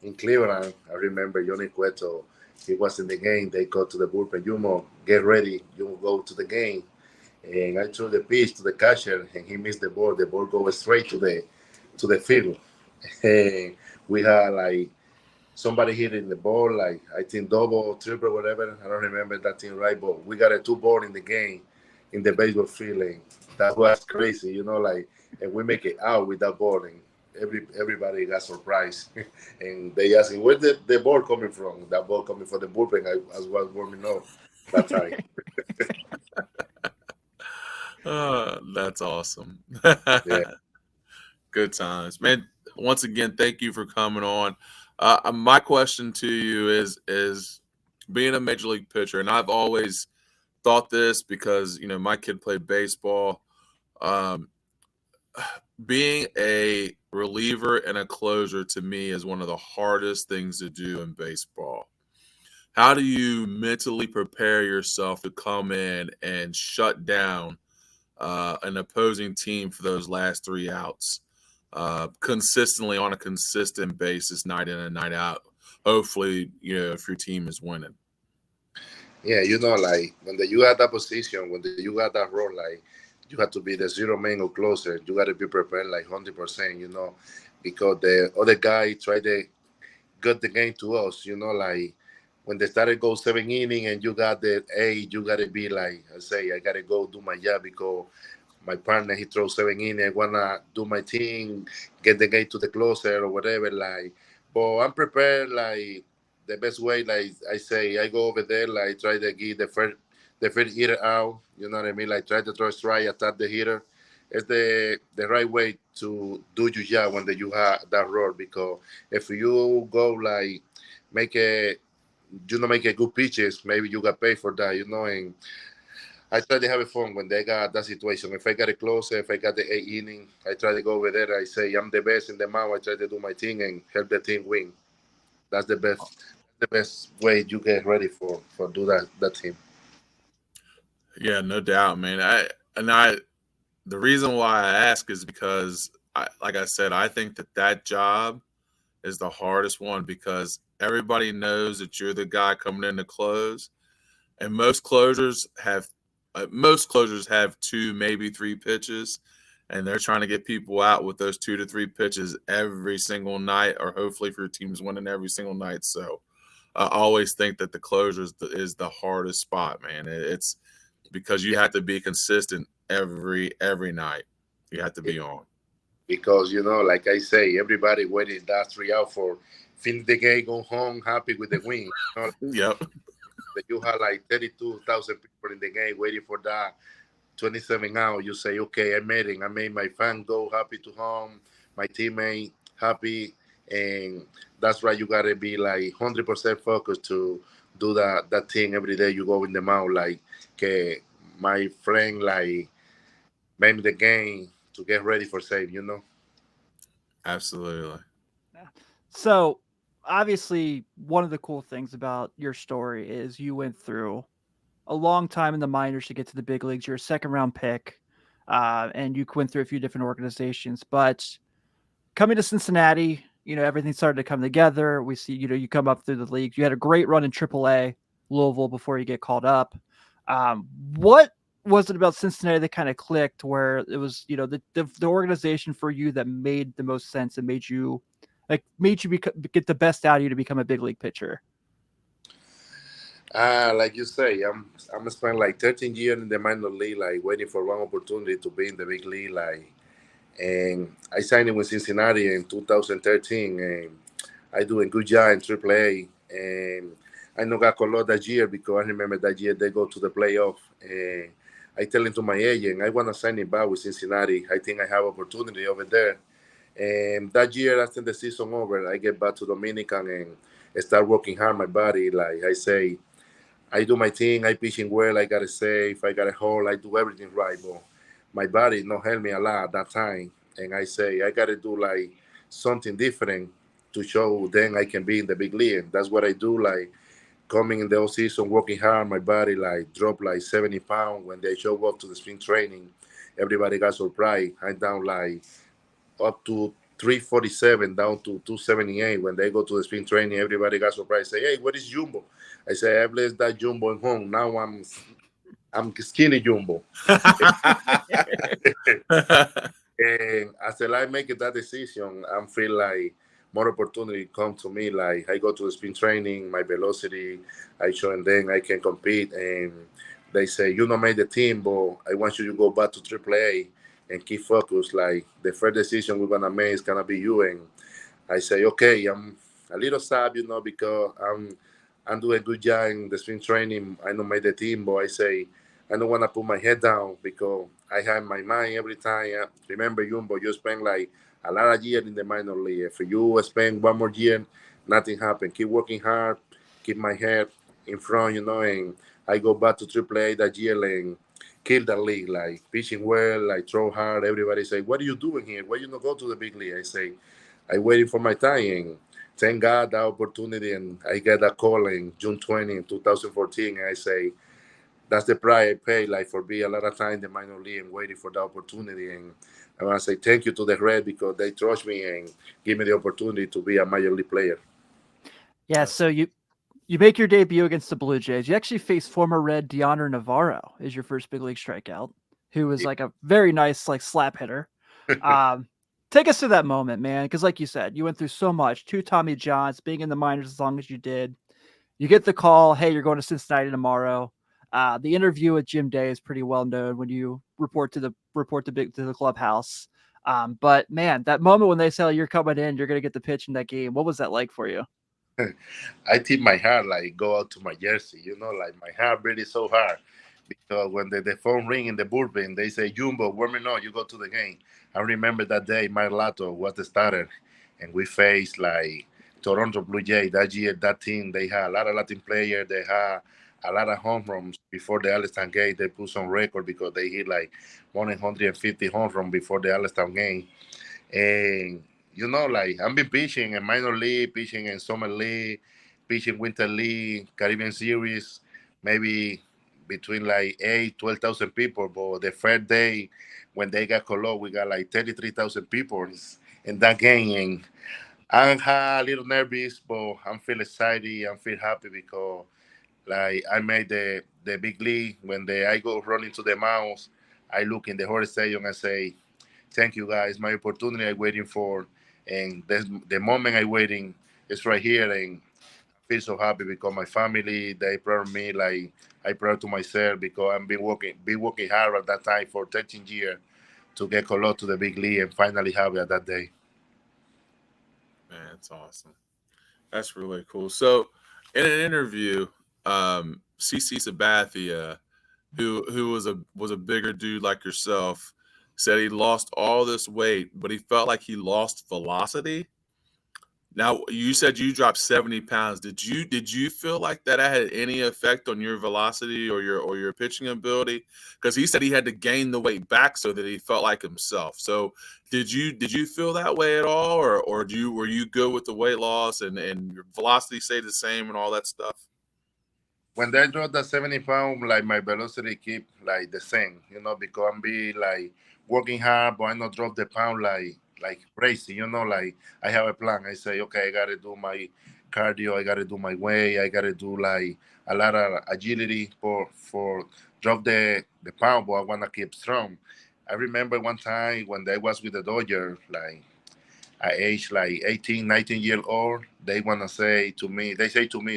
in Cleveland. I remember Johnny Cueto. He was in the game. They go to the bullpen. Jumbo, get ready. You go to the game. And I threw the pitch to the catcher, and he missed the ball. The ball goes straight to the field. And we had like somebody hitting the ball, like I think double, triple, whatever. I don't remember that thing right, but we got a 2 ball in the game in the baseball field. And that was crazy, and we make it out with that ball, and everybody got surprised. And they asking, where's the ball coming from? That ball coming from the bullpen. I was warming up that time. That's awesome. Yeah. Good times, man. Once again, thank you for coming on. My question to you is being a major league pitcher, and I've always thought this because my kid played baseball. Um, being a reliever and a closer to me is one of the hardest things to do in baseball. How do you mentally prepare yourself to come in and shut down an opposing team for those last 3 outs consistently on a consistent basis, night in and night out? Hopefully, if your team is winning. Yeah, like when you got that position, when you got that role, like you have to be the zero man or closer. You got to be prepared like 100%, because the other guy tried to get the game to us, like when they started go 7 inning and you got the 8, you got to be like, I say, I got to go do my job because my partner, he throws 7 innings. I want to do my thing, get the game to the closer or whatever. But I'm prepared, the best way, like I say, I go over there, try to get the first hitter out. You know what I mean? Like try to throw a strike, attack the hitter. It's the right way to do your job when you have that role. Because if you go make a make a good pitches, maybe you got paid for that. And I try to have it fun when they got that situation. If I got it closer, if I got the 8 inning, I try to go over there. I say I'm the best in the mound. I try to do my thing and help the team win. That's the best way you get ready for do that team. Yeah, no doubt, man. I the reason why I ask is because like I said, I think that job is the hardest one because everybody knows that you're the guy coming in to close, and most closers have 2, maybe 3 pitches, and they're trying to get people out with those 2 to 3 pitches every single night, or hopefully if your team's winning every single night. So I always think that the closer is the hardest spot, man. It's because you have to be consistent every night. You have to be on. because like I say, everybody waiting that 3 out for finish the game, go home happy with the win. Yep. That you have like 32,000 people in the game waiting for that 27 out. You say, okay, I made it. I made my fan go happy to home, my teammate happy, and that's right. You gotta be like 100% focused to do that thing every day. You go in the mouth like, okay, my friend like made the game to get ready for save. Absolutely. Yeah. So obviously, one of the cool things about your story is you went through a long time in the minors to get to the big leagues. You're a second round pick, and you went through a few different organizations. But coming to Cincinnati, everything started to come together. We see, you come up through the leagues. You had a great run in AAA Louisville before you get called up. What was it about Cincinnati that kind of clicked where it was, the organization for you that made the most sense and made you get the best out of you to become a big league pitcher? Like you say, I'm spent like 13 years in the minor league, like waiting for one opportunity to be in the big league, like. And I signed with Cincinnati in 2013, and I do a good job in AAA. And I know got called up that year because I remember that year they go to the playoff. And I tell him to my agent, I want to sign it back with Cincinnati. I think I have opportunity over there. And that year, after the season over, I get back to Dominican and start working hard my body. Like I say, I do my thing. I pitching well. I got to save. I got a hold. I do everything right. But my body not help me a lot at that time. And I say I got to do like something different to show then I can be in the big league. And that's what I do. Like coming in the off season, working hard. My body like drop like 70 pounds when they show up to the spring training. Everybody got surprised. I'm down like up to 347 down to 278 when they go to the spring training. Everybody got surprised. Say, hey, what is Jumbo? I say, I blessed that Jumbo at home. Now I'm skinny Jumbo. And as I make that decision, I feel like more opportunity come to me. Like I go to the spin training, my velocity, I show and then I can compete. And they say, you don't make the team, but I want you to go back to AAA and keep focused. Like the first decision we're gonna make is gonna be you. And I say, okay, I'm a little sad, because I'm doing a good job in the spring training. I don't make the team, but I say I don't want to put my head down because I have my mind every time. Remember, Jumbo, you spend like a lot of years in the minor league. If you spend one more year, nothing happen. Keep working hard, keep my head in front, and I go back to AAA that year and kill the league, like pitching well, like throw hard. Everybody say, what are you doing here? Why you not go to the big league? I say, I waiting for my time. And thank God that opportunity, and I get that call in June 20, 2014. And I say, that's the price I pay, like for being a lot of time in the minor league and waiting for the opportunity. And I want to say thank you to the Red because they trust me and give me the opportunity to be a major league player. Yeah. So you make your debut against the Blue Jays. You actually face former Red Deoner Navarro as your first big league strikeout, who was like a very nice like slap hitter. Um, Take us to that moment, man, because like you said, you went through so much. Two Tommy Johns, being in the minors as long as you did. You get the call, hey, you're going to Cincinnati tomorrow. The interview with Jim Day is pretty well known when you report to the clubhouse. But man, that moment when they say you're coming in, you're going to get the pitch in that game. What was that like for you? I tip my heart like go out to my jersey, like my heart really so hard because when the phone ring in the bullpen, they say Jumbo, warming up, you go to the game. I remember that day, Mike Lato was the starter, and we faced like Toronto Blue Jays that year. That team they had a lot of Latin players. They had a lot of home runs before the All-Star game. They put some record because they hit like 150 home runs before the All-Star game. And like I've been pitching in minor league, pitching in summer league, pitching winter league, Caribbean series, maybe between like 12,000 people. But the first day when they got called up, we got like 33,000 people in that game. And I'm a little nervous, but I'm feel excited. I'm feel happy because like I made the big league. When I go running to the mouse, I look in the whole stadium and say, Thank you guys. My opportunity I'm waiting for, and the moment I'm waiting is right here, and I feel so happy because my family they proud of me like I proud to myself because I've been working hard at that time for 13 years to get called up to the big league and finally have it at that day. Man, it's awesome. That's really cool. So, in an interview, CC Sabathia, who was a bigger dude like yourself, said he lost all this weight, but he felt like he lost velocity. Now, you said you dropped 70 pounds. Did you feel like that had any effect on your velocity or your pitching ability? Because he said he had to gain the weight back so that he felt like himself. So did you feel that way at all, or were you good with the weight loss and your velocity stayed the same and all that stuff? When I drop that 70 pound, like my velocity keep like the same, because I'm be like working hard, but I not drop the pound like crazy, like I have a plan. I say, okay, I gotta do my cardio, I gotta do my weight, I gotta do like a lot of agility for drop the pound, but I wanna keep strong. I remember one time when I was with the Dodgers, like at age like 18, 19 years old, they say to me,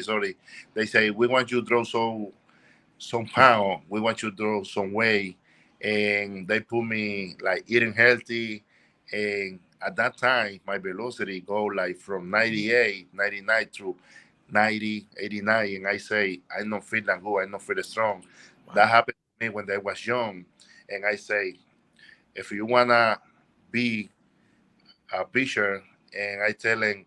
sorry, they say, we want you to draw some pound, we want you to draw some weight. And they put me like eating healthy. And at that time, my velocity go like from 98, 99 to 90, 89. And I say, I don't feel that good, I don't feel strong. That Wow. happened to me when I was young. And I say, if you want to be a pitcher, and I tell him,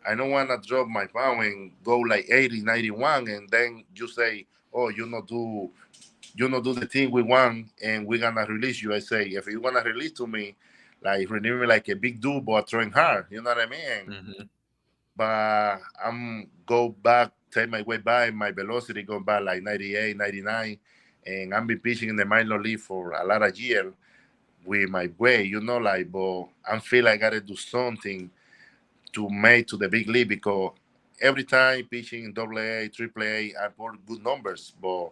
I don't want to drop my pound and go like 80, 91, and then you say, oh, you not do the thing we want, and we're gonna release you. I say, if you wanna release to me, like release me like a big dude, but throwing hard, you know what I mean? Hmm. But I'm go back, take my way back, my velocity go back like 98, 99, and I've been pitching in the minor league for a lot of years with my way, like, but I feel I gotta do something to make to the big league because every time pitching in double A, triple A, I put good numbers, but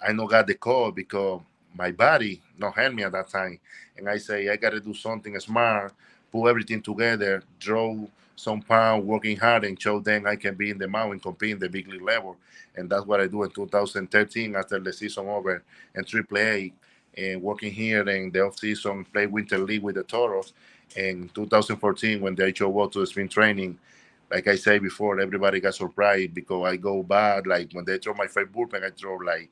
I no got the call because my body not help me at that time. And I say I gotta do something smart, put everything together, draw some pound, working hard, and show them I can be in the mountain, compete in the big league level. And that's what I do in 2013 after the season over in Triple A, and working here in the off season, play winter league with the Toros. In 2014, when they show up to the spring training, like I said before, everybody got surprised because I go bad. Like when they throw my first bullpen, I throw like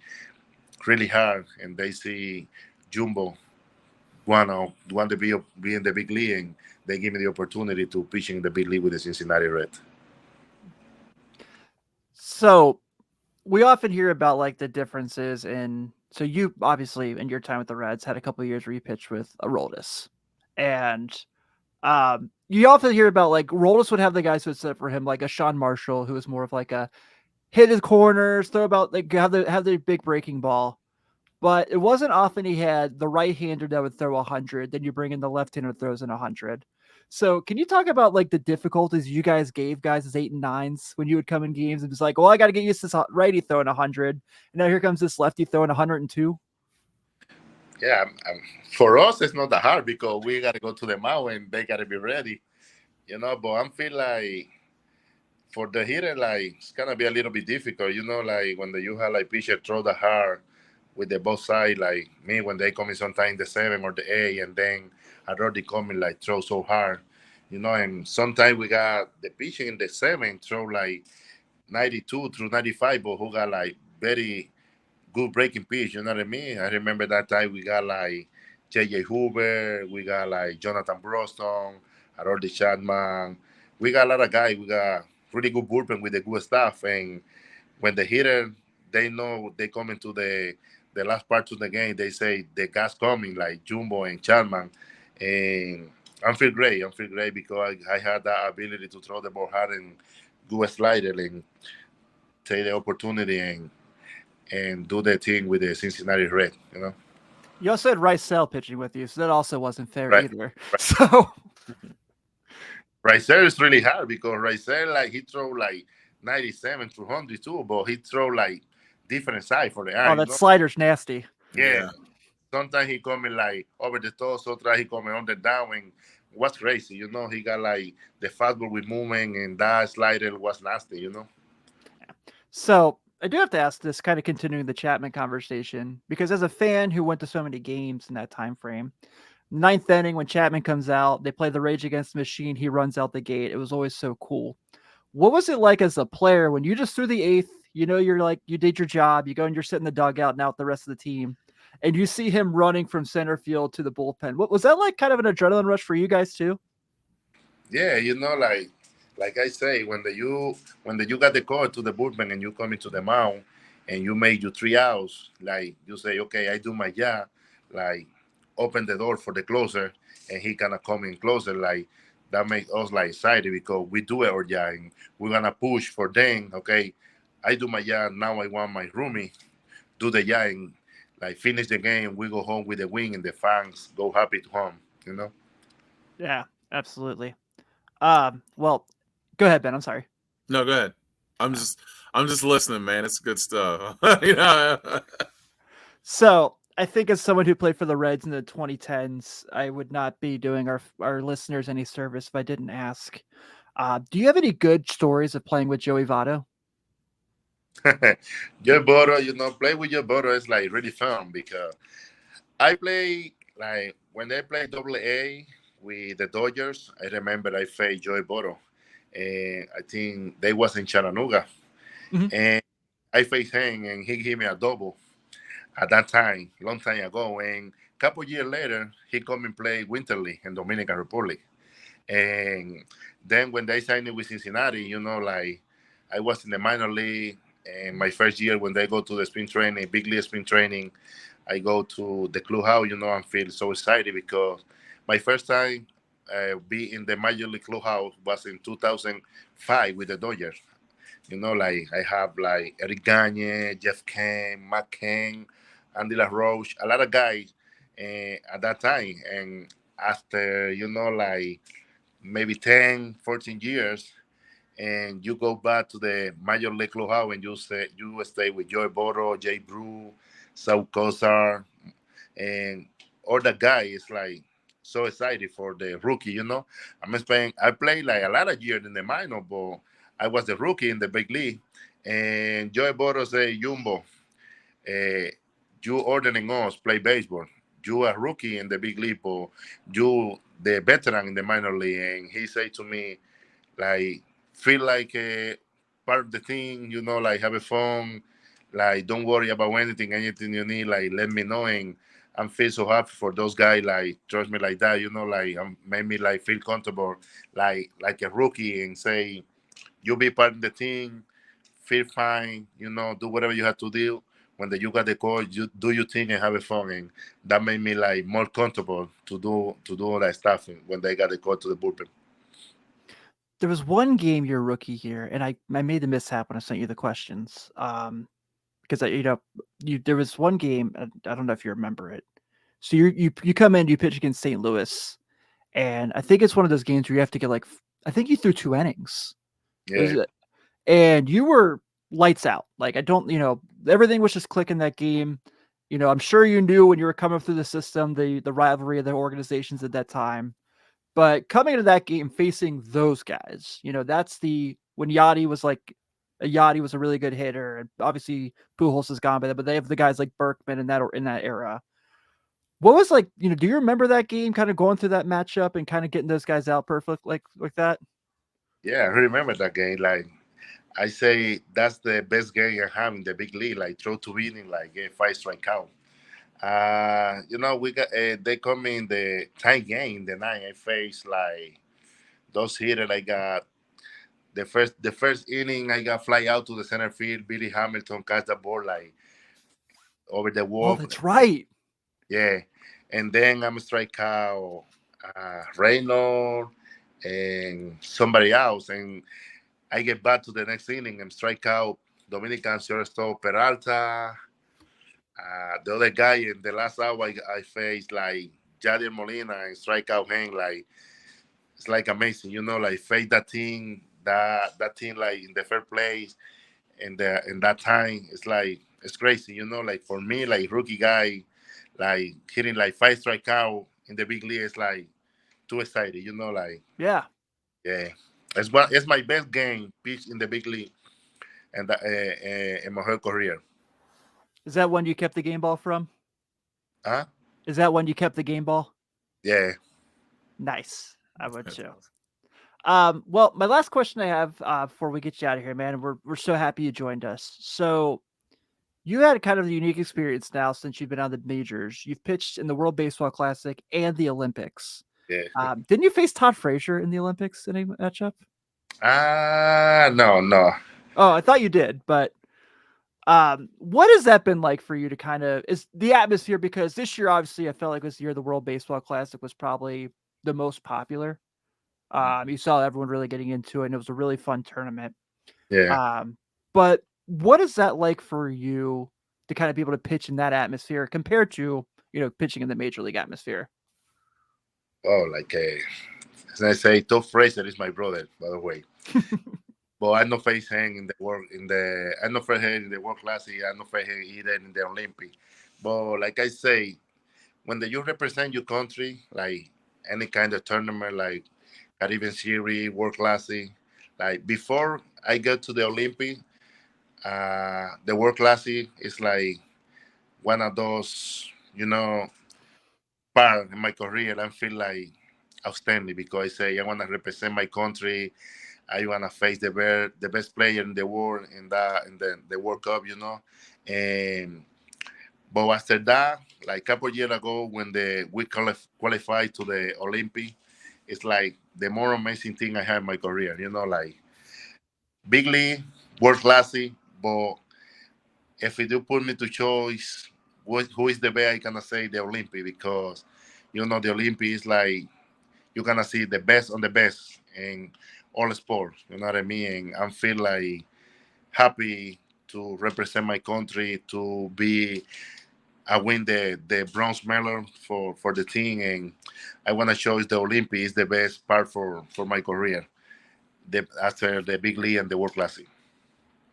really hard, and they see Jumbo want to be in the big league, and they give me the opportunity to pitch in the big league with the Cincinnati Red. So we often hear about like the differences in. So you obviously in your time with the Reds had a couple of years where you pitched with Aroldis, and you often hear about like Aroldis would have the guys who would sit for him, like a Sean Marshall, who was more of like a hit his corners, throw about like have the big breaking ball. But it wasn't often he had the right-hander that would throw 100. Then you bring in the left-hander that throws in 100. So can you talk about like the difficulties you guys gave guys as 8 and 9s when you would come in games and just like, well, I got to get used to this righty throwing 100, and now here comes this lefty throwing 102. Yeah, for us it's not that hard because we got to go to the mountain. They got to be ready, But I feel like for the hitter, like it's gonna be a little bit difficult, Like when you have like pitcher throw the hard with the both side, like me when they come in sometime the 7 or the 8, and then I already coming like throw so hard, And sometimes we got the pitcher in the 7 throw like 92 through 95, but who got like very good breaking pitch. You know what I mean? I remember that time we got like J.J. Hoover, we got like Jonathan Broston, Harold Chapman. We got a lot of guys. We got really good bullpen with the good stuff. And when the hitter, they know they come into the last part of the game, they say the gas coming like Jumbo and Chapman. And I feel great because I had that ability to throw the ball hard and do a slider and take the opportunity and do the thing with the Cincinnati Red. You also had Ricel pitching with you, so that also wasn't fair Right. either. So Ricer is really hard because Ricer like he throw like 97 to 100 too, but he throw like different side for the eye. oh, that slider's nasty. Yeah. Yeah. sometimes he coming like over the top, sometimes he coming on the down, and was crazy. He got like the fastball with movement, and that slider was nasty. So I do have to ask this, kind of continuing the Chapman conversation, because as a fan who went to so many games in that time frame, ninth inning when Chapman comes out, they play the Rage Against the Machine. He runs out the gate. It was always so cool. What was it like as a player when you just threw the eighth? You're like, you did your job. You go and you're sitting in the dugout and out the rest of the team, and you see him running from center field to the bullpen. What was that like? Kind of an adrenaline rush for you guys too? Yeah, like I say, when you got the call to the bullpen and you come into the mound and you make your 3 outs, like you say, okay, I do my job, like open the door for the closer, and he gonna come in closer, like that makes us like excited because we do it our job and we're gonna push for them. Okay, I do my job. Now I want my roomie do the job and like finish the game. We go home with the win and the fans go happy to home. You know. Yeah, absolutely. Well, go ahead, Ben. I'm sorry. No, go ahead. I'm Uh, just I'm just listening, man. It's good stuff. you know. So I think as someone who played for the Reds in the 2010s, I would not be doing our listeners any service if I didn't ask. Do you have any good stories of playing with Joey Votto? Your brother, play with your brother is like really fun because I play like when they play AA with the Dodgers. I remember I faced Joey Boro, and I think they was in Chattanooga, Mhm. and I faced him, and he gave me a double at that time, long time ago. And a couple years later, he come and play Winter League in Dominican Republic. And then when they signed me with Cincinnati, like I was in the minor league. And my first year when they go to the spring training, big league spring training, I go to the clubhouse, and feel so excited because my first time be in the major league clubhouse was in 2005 with the Dodgers. Like I have like Eric Gagne, Jeff Kane, Matt Kane, Andy LaRoche, a lot of guys at that time. And after, like maybe 10, 14 years, and you go back to the major league clubhouse and you stay with Joy Boro, Jay Brew, Saul Cosar, and all the guys like so excited for the rookie. I played like a lot of years in the minor, but I was the rookie in the big league. And Joy Boro say, Jumbo, uh, you ordering us play baseball. You a rookie in the big league, but you the veteran in the minor league. And he say to me, like feel like a part of the team, like have a fun, like don't worry about anything you need, like let me know. And I'm feel so happy for those guys, like trust me like that, like made me like feel comfortable, like a rookie, and say you be part of the team, feel fine, do whatever you have to do. When you got the call, you do your thing and have a fun, and that made me like more comfortable to do all that stuff when they got the call to the bullpen. There was one game your rookie here, and I made the mishap when I sent you the questions. Because there was one game. I don't know if you remember it. So you come in, you pitch against St. Louis, and I think it's one of those games where you have to get like I think you threw 2 innings. It Yeah, was, and you were lights out. Like I don't, everything was just clicking that game. I'm sure you knew when you were coming through the system, the rivalry of the organizations at that time. But coming into that game, facing those guys, that's when Yachty was a really good hitter, and obviously Pujols is gone by that, but they have the guys like Berkman in that era. What was like, do you remember that game, kind of going through that matchup and kind of getting those guys out perfect like that? yeah, I remember that game. Like I say that's the best game I have in the big league. Like throw to winning, like get 5 strike count. We got they come in the tie game the night. I faced like those hitters. I got the first inning. I got fly out to the center field. Billy Hamilton catch the ball like over the Oh, wall. that's right. Yeah, and then I'm strike out Reynolds and somebody else, and I get back to the next inning and strike out Dominican shortstop Peralta. The other guy in the last hour, I faced like Jadier Molina and strike out him. Like it's like amazing, like face that team like in the first place, and in that time it's like it's crazy, like for me like rookie guy, like hitting like 5 strikeout in the big league is like too excited. Like Yeah. yeah, it's my best game pitch in the big league and in my whole career. Is that one you kept the game ball from? Huh? Is that one you kept the game ball? Yeah. Nice. I would That's too. awesome. Well, my last question I have before we get you out of here, man, we're so happy you joined us. So you had kind of a unique experience now since you've been on the majors. You've pitched in the World Baseball Classic and the Olympics. Yeah. Didn't you face Todd Frazier in the Olympics in a matchup? No. Oh, I thought you did, but what has that been like for you to kind of is the atmosphere? Because this year, obviously, I felt like this year the World Baseball Classic was probably the most popular. You saw everyone really getting into it, and it was a really fun tournament. Yeah. But what is that like for you to kind of be able to pitch in that atmosphere compared to pitching in the major league atmosphere? Oh, like as I say, Top Fraser is my brother, by the way. But I no face him in the work in the I no face him in the world class. I no face him either in the Olympic. But like I say, when you represent your country, like any kind of tournament, like Caribbean Series, World Classic, like before I get to the Olympic, the World Classic is like one of those, part in my career. I feel like outstanding because I say I want to represent my country. I want to face the best player in the world in the World Cup, And but after that, like a couple years ago, when we qualified to the Olympic, it's like the more amazing thing I had in my career. Like big league, world classy. But if you do put me to choice, who is the best, I gonna say the Olympic because the Olympic is like you're gonna see the best on the best in all sports. You know what I mean? And I feel like happy to represent my country to be. I win the bronze medal for the team, and I want to show the Olympic is the best part for my career. After the big league and the world classic.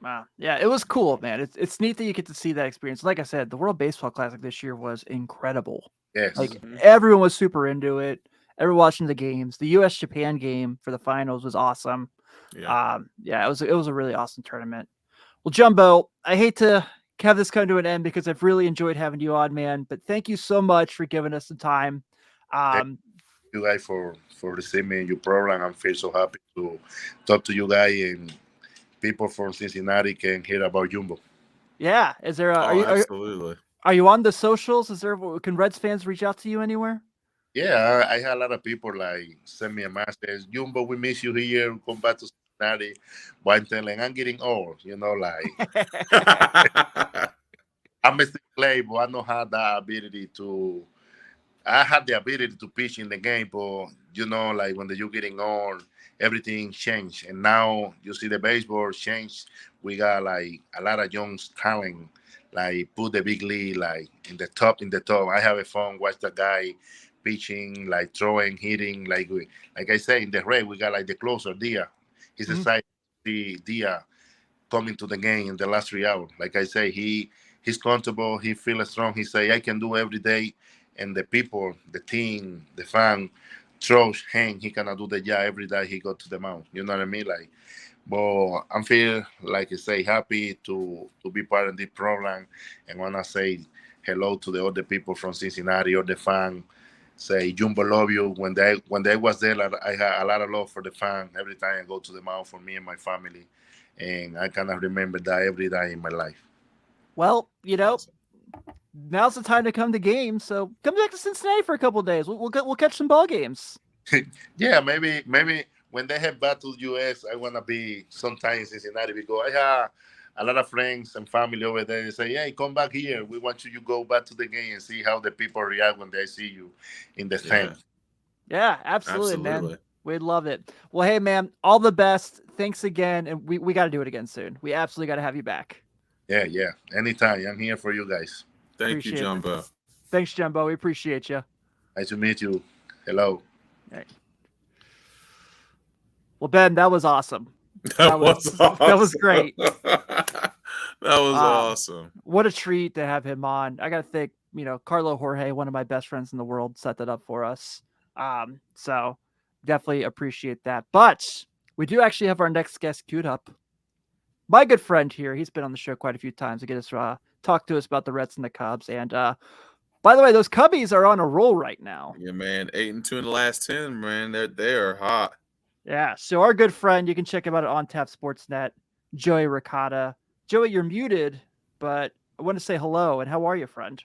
Wow. Yeah, it was cool, man. It's neat that you get to see that experience. Like I said, the World Baseball Classic this year was incredible. Yes. Like everyone was super into it. Everyone watching the games. The US Japan game for the finals was awesome. Yeah. Yeah, it was a really awesome tournament. Well, Jumbo, I hate to have this come to an end because I've really enjoyed having you on, man. But thank you so much for giving us some time. Thank you guys for receiving your program. I feel so happy to talk to you guys and people from Cincinnati can hear about Jumbo. Yeah, is there? Oh, absolutely. Are you on the socials? Is there? Can Reds fans reach out to you anywhere? Yeah, I had a lot of people like send me a message. Jumbo, we miss you here. Come back to Cincinnati. But I'm telling, I'm getting old. Like I'm still play, but I don't have that ability to. I had the ability to pitch in the game, but like when you're getting on, everything changed. And now you see the baseball change. We got like a lot of young talent, like put the big league like in the top. I have a fun watch the guy pitching, like throwing, hitting, like I say in the red, we got like the closer Diaz. He's excited to see Diaz coming to the game in the last 3 hours. Like I say, he's comfortable. He feels strong. He say I can do every day, and the people, the team, the fan, trust him. He cannot do the job every day. He go to the mound. You know what I mean? Like, but I feel like I say happy to be part of this program, and wanna say hello to the other people from Cincinnati or the fan. Say Jumbo love you. When they was there, like, I had a lot of love for the fan. Every time I go to the mound for me and my family, and I cannot remember that every day in my life. Well, Awesome. now's the time to come to games. So come back to Cincinnati for a couple of days. We'll catch some ball games. Yeah, maybe when they head back to the US, I wanna be sometime in Cincinnati because I have a lot of friends and family over there. They say, "Hey, come back here. We want you to go back to the game and see how the people react when they see you in the Yeah. stand." Yeah, absolutely, man. Absolutely. We'd love it. Well, hey, man, all the best. Thanks again, and we got to do it again soon. We absolutely got to have you back. Yeah. Anytime, I'm here for you guys. Thank you, Appreciate it, man. Jumbo. Thanks, Jumbo. We appreciate you. Nice to meet you. Hello. All right. Well, Ben, that was awesome. That was awesome. That was great. That was awesome. What a treat to have him on. I got to think Carlo Jorge, one of my best friends in the world, set that up for us. So definitely appreciate that. But we do actually have our next guest queued up. My good friend here, he's been on the show quite a few times to get us talk to us about the Reds and the Cubs. And by the way, those Cubbies are on a roll right now. Yeah, man. 8-2 in the last 10, man. They're hot. Yeah. So our good friend, you can check him out on Tap Sportsnet, Joey Ricotta. Joey, you're muted, but I want to say hello. And how are you, friend?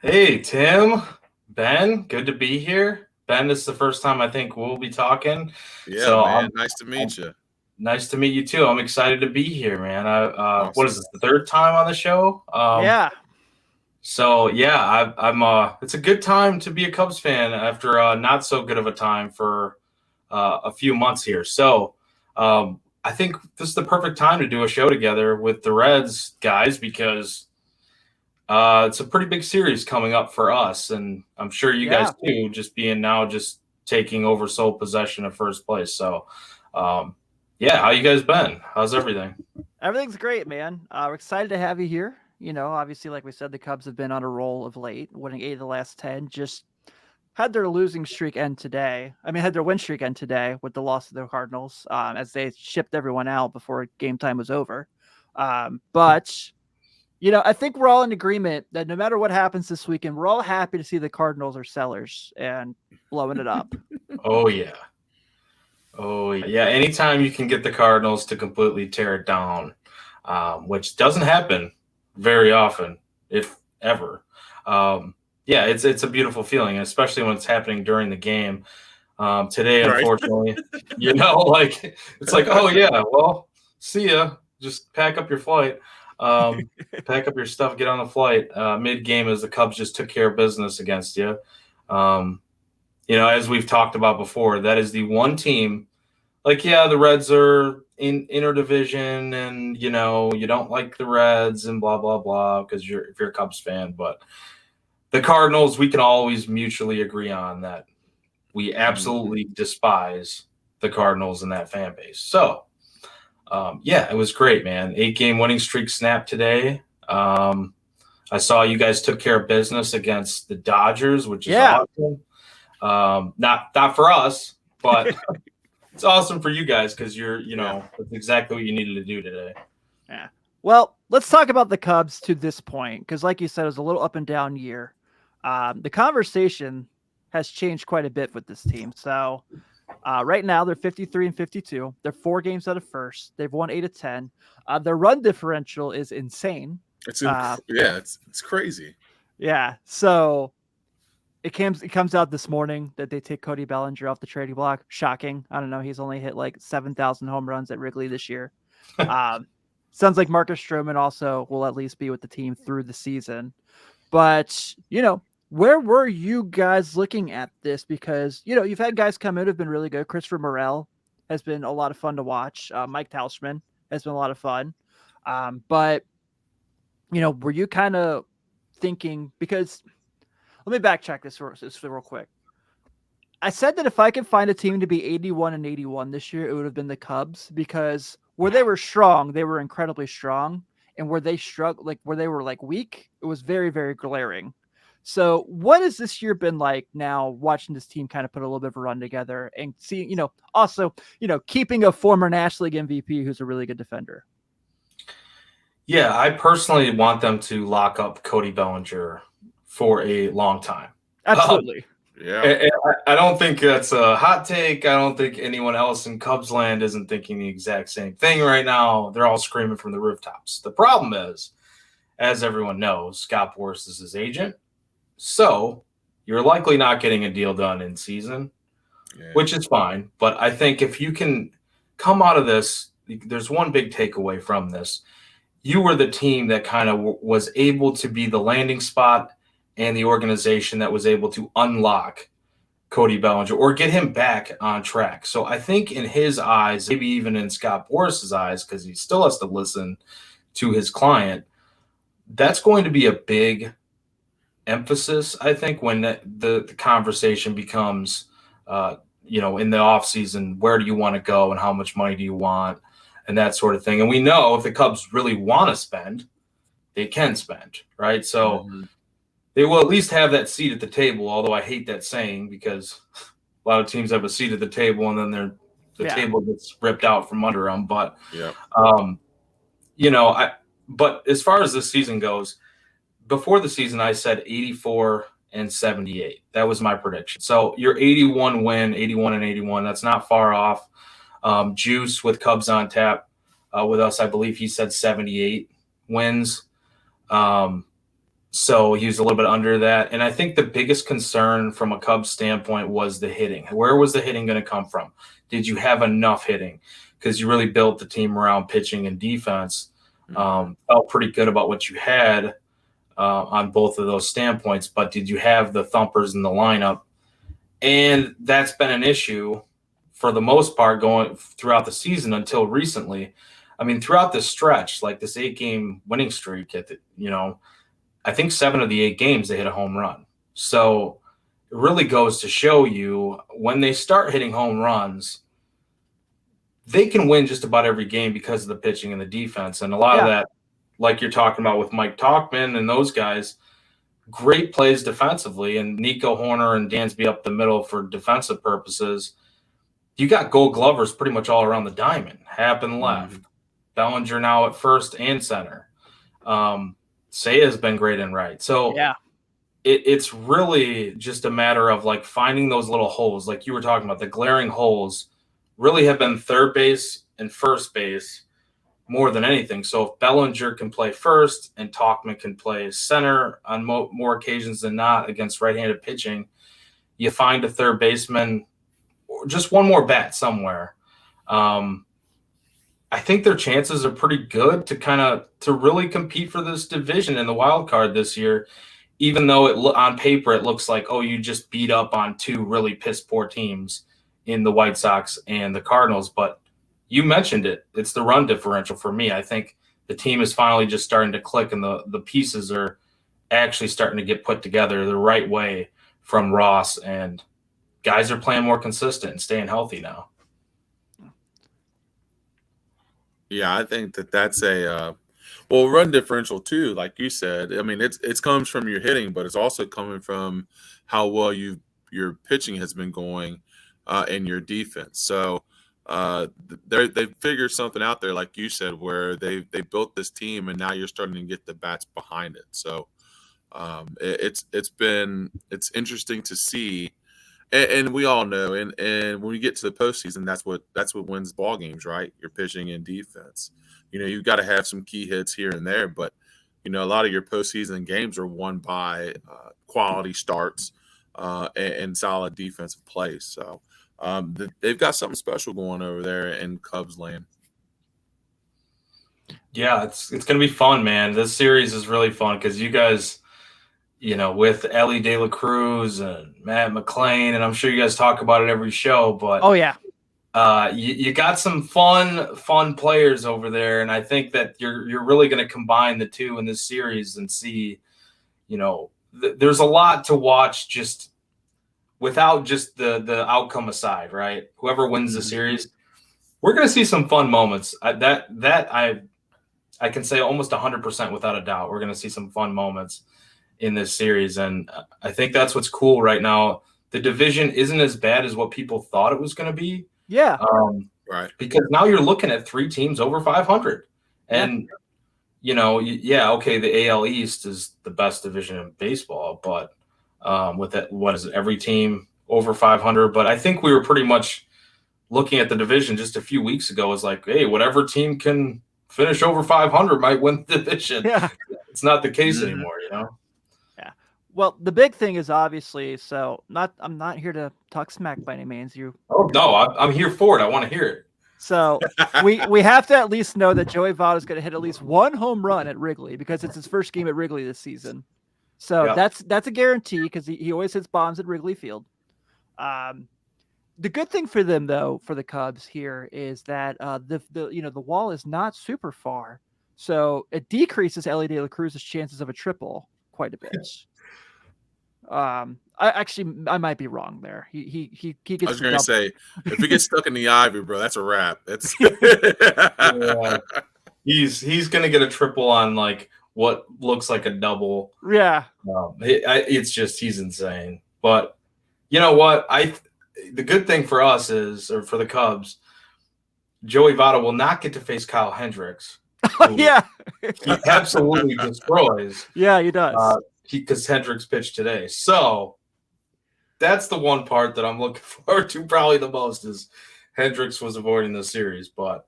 Hey, Tim, Ben, good to be here. Ben, this is the first time I think we'll be talking. Yeah, so man. Nice to meet you. Nice to meet you too. I'm excited to be here, man. Awesome. What is this, the third time on the show? Yeah. So yeah, I'm. It's a good time to be a Cubs fan after not so good of a time for a few months here. So I think this is the perfect time to do a show together with the Reds guys because it's a pretty big series coming up for us, and I'm sure you guys too. Just taking over sole possession of first place. So. Yeah, how you guys been? How's everything? Everything's great, man. We're excited to have you here. Obviously, like we said, the Cubs have been on a roll of late, winning 8 of the last 10. Just had their losing streak end today. Had their win streak end today with the loss of the Cardinals, as they shipped everyone out before game time was over. But I think we're all in agreement that no matter what happens this weekend, we're all happy to see the Cardinals are sellers and blowing it up. Oh yeah. Anytime you can get the Cardinals to completely tear it down, which doesn't happen very often, if ever. It's a beautiful feeling, especially when it's happening during the game. Today, right. Unfortunately, it's like, oh yeah, well, see ya. Just pack up your flight, pack up your stuff, get on the flight. Mid-game, as the Cubs just took care of business against you. As we've talked about before, that is the one team. The Reds are in interdivision, and you don't like the Reds and blah blah blah because if you're a Cubs fan, but the Cardinals, we can always mutually agree on that we absolutely despise the Cardinals and that fan base. So, it was great, man. 8-game winning streak snapped today. I saw you guys took care of business against the Dodgers, which is awesome. Not for us, but it's awesome for you guys because that's exactly what you needed to do today. Yeah. Well, let's talk about the Cubs to this point because, like you said, it was a little up and down year. The conversation has changed quite a bit with this team. So right now they're 53-52. They're 4 games out of first. They've won 8 of 10. Their run differential is insane. It's crazy. Yeah. So it comes out this morning that they take Cody Bellinger off the trading block. Shocking. I don't know. He's only hit like 7,000 home runs at Wrigley this year. Sounds like Marcus Stroman also will at least be with the team through the season. But, where were you guys looking at this? Because, you've had guys come in who've been really good. Christopher Morel has been a lot of fun to watch. Mike Tauschman has been a lot of fun. But, were you kind of thinking, because let me backtrack this real quick. I said that if I could find a team to be 81-81 this year, it would have been the Cubs, because where they were strong, they were incredibly strong. And where they struggled, where they were weak, it was very, very glaring. So what has this year been like now, watching this team kind of put a little bit of a run together and seeing, also, keeping a former National League MVP who's a really good defender? Yeah, I personally want them to lock up Cody Bellinger for a long time. Absolutely. I don't think that's a hot take. I don't think anyone else in Cubs land isn't thinking the exact same thing right now. They're all screaming from the rooftops. The problem is, as everyone knows, Scott Boras is his agent. So you're likely not getting a deal done in season, which is fine. But I think if you can come out of this, there's one big takeaway from this. You were the team that kind of was able to be the landing spot and the organization that was able to unlock Cody Bellinger or get him back on track. So I think in his eyes, maybe even in Scott Boras' eyes, because he still has to listen to his client, that's going to be a big emphasis, I think, when the conversation becomes, in the offseason, where do you want to go and how much money do you want and that sort of thing. And we know if the Cubs really want to spend, they can spend, right? So they will at least have that seat at the table. Although I hate that saying because a lot of teams have a seat at the table and then the table gets ripped out from under them. But but as far as this season goes, before the season, I said 84 and 78. That was my prediction. So your 81 win, 81 and 81. That's not far off. Juice with Cubs on tap with us, I believe he said 78 wins. So he was a little bit under that. And I think the biggest concern from a Cubs standpoint was the hitting. Where was the hitting going to come from? Did you have enough hitting? Because you really built the team around pitching and defense. Felt pretty good about what you had on both of those standpoints. But did you have the thumpers in the lineup? And that's been an issue for the most part going throughout the season until recently. I mean, throughout this stretch, like this 8-game winning streak, I think 7 of the 8 games they hit a home run. So it really goes to show you when they start hitting home runs, they can win just about every game because of the pitching and the defense. And a lot of that, like you're talking about with Mike Tauchman and those guys, great plays defensively, and Nico Horner and Dansby up the middle for defensive purposes. You got Gold Glovers pretty much all around the diamond, Happ and left. Bellinger now at first and center. Seya's been great and right. So it's really just a matter of like finding those little holes, like you were talking about. The glaring holes really have been third base and first base more than anything. So if Bellinger can play first and Tauchman can play center on more occasions than not against right-handed pitching, you find a third baseman or just one more bat somewhere. I think their chances are pretty good to really compete for this division in the wild card this year, even though on paper it looks like, oh, you just beat up on 2 really piss poor teams in the White Sox and the Cardinals. But you mentioned it. It's the run differential for me. I think the team is finally just starting to click, and the pieces are actually starting to get put together the right way from Ross, and guys are playing more consistent and staying healthy now. Yeah, I think that's a run differential too. Like you said, I mean, it comes from your hitting, but it's also coming from how well your pitching has been going in your defense. So they figured something out there, like you said, where they built this team, and now you're starting to get the bats behind it. So it's interesting to see. And we all know, and when we get to the postseason, that's what wins ball games, right? Your pitching and defense. You've got to have some key hits here and there, but a lot of your postseason games are won by quality starts and solid defensive plays. So they've got something special going over there in Cubs land. Yeah, it's going to be fun, man. This series is really fun because you guys, with Ellie De La Cruz and Matt McClain, and I'm sure you guys talk about it every show, but you got some fun players over there, and I think that you're really going to combine the two in this series and see, there's a lot to watch just without just the outcome aside, right? Whoever wins the series, we're going to see some fun moments. I can say almost 100% without a doubt, we're going to see some fun moments in this series. And I think that's what's cool right now. The division isn't as bad as what people thought it was going to be. Yeah. Right. Because now you're looking at 3 teams over 500. And, okay, the AL East is the best division in baseball, but with that, what is it, every team over 500? But I think we were pretty much looking at the division just a few weeks ago as like, hey, whatever team can finish over 500 might win the division. Yeah. It's not the case anymore, Yeah. Well, the big thing is obviously, I'm not here to talk smack by any means. Oh no, I'm here for it. I want to hear it. So we have to at least know that Joey Votto is going to hit at least 1 home run at Wrigley because it's his first game at Wrigley this season. So that's a guarantee because he always hits bombs at Wrigley Field. The good thing for them, though, for the Cubs here is that the wall is not super far, so it decreases Ellie De La Cruz's chances of a triple quite a bit. I might be wrong there. He gets. I was going to say, if he gets stuck in the ivy, bro, that's a wrap. That's he's going to get a triple on like what looks like a double. Yeah. It's just he's insane. But you know what? The good thing for us is, or for the Cubs, Joey Votto will not get to face Kyle Hendricks. Yeah. He absolutely destroys. Yeah, he does. Because Hendricks pitched today. So that's the one part that I'm looking forward to probably the most is Hendricks was avoiding the series. But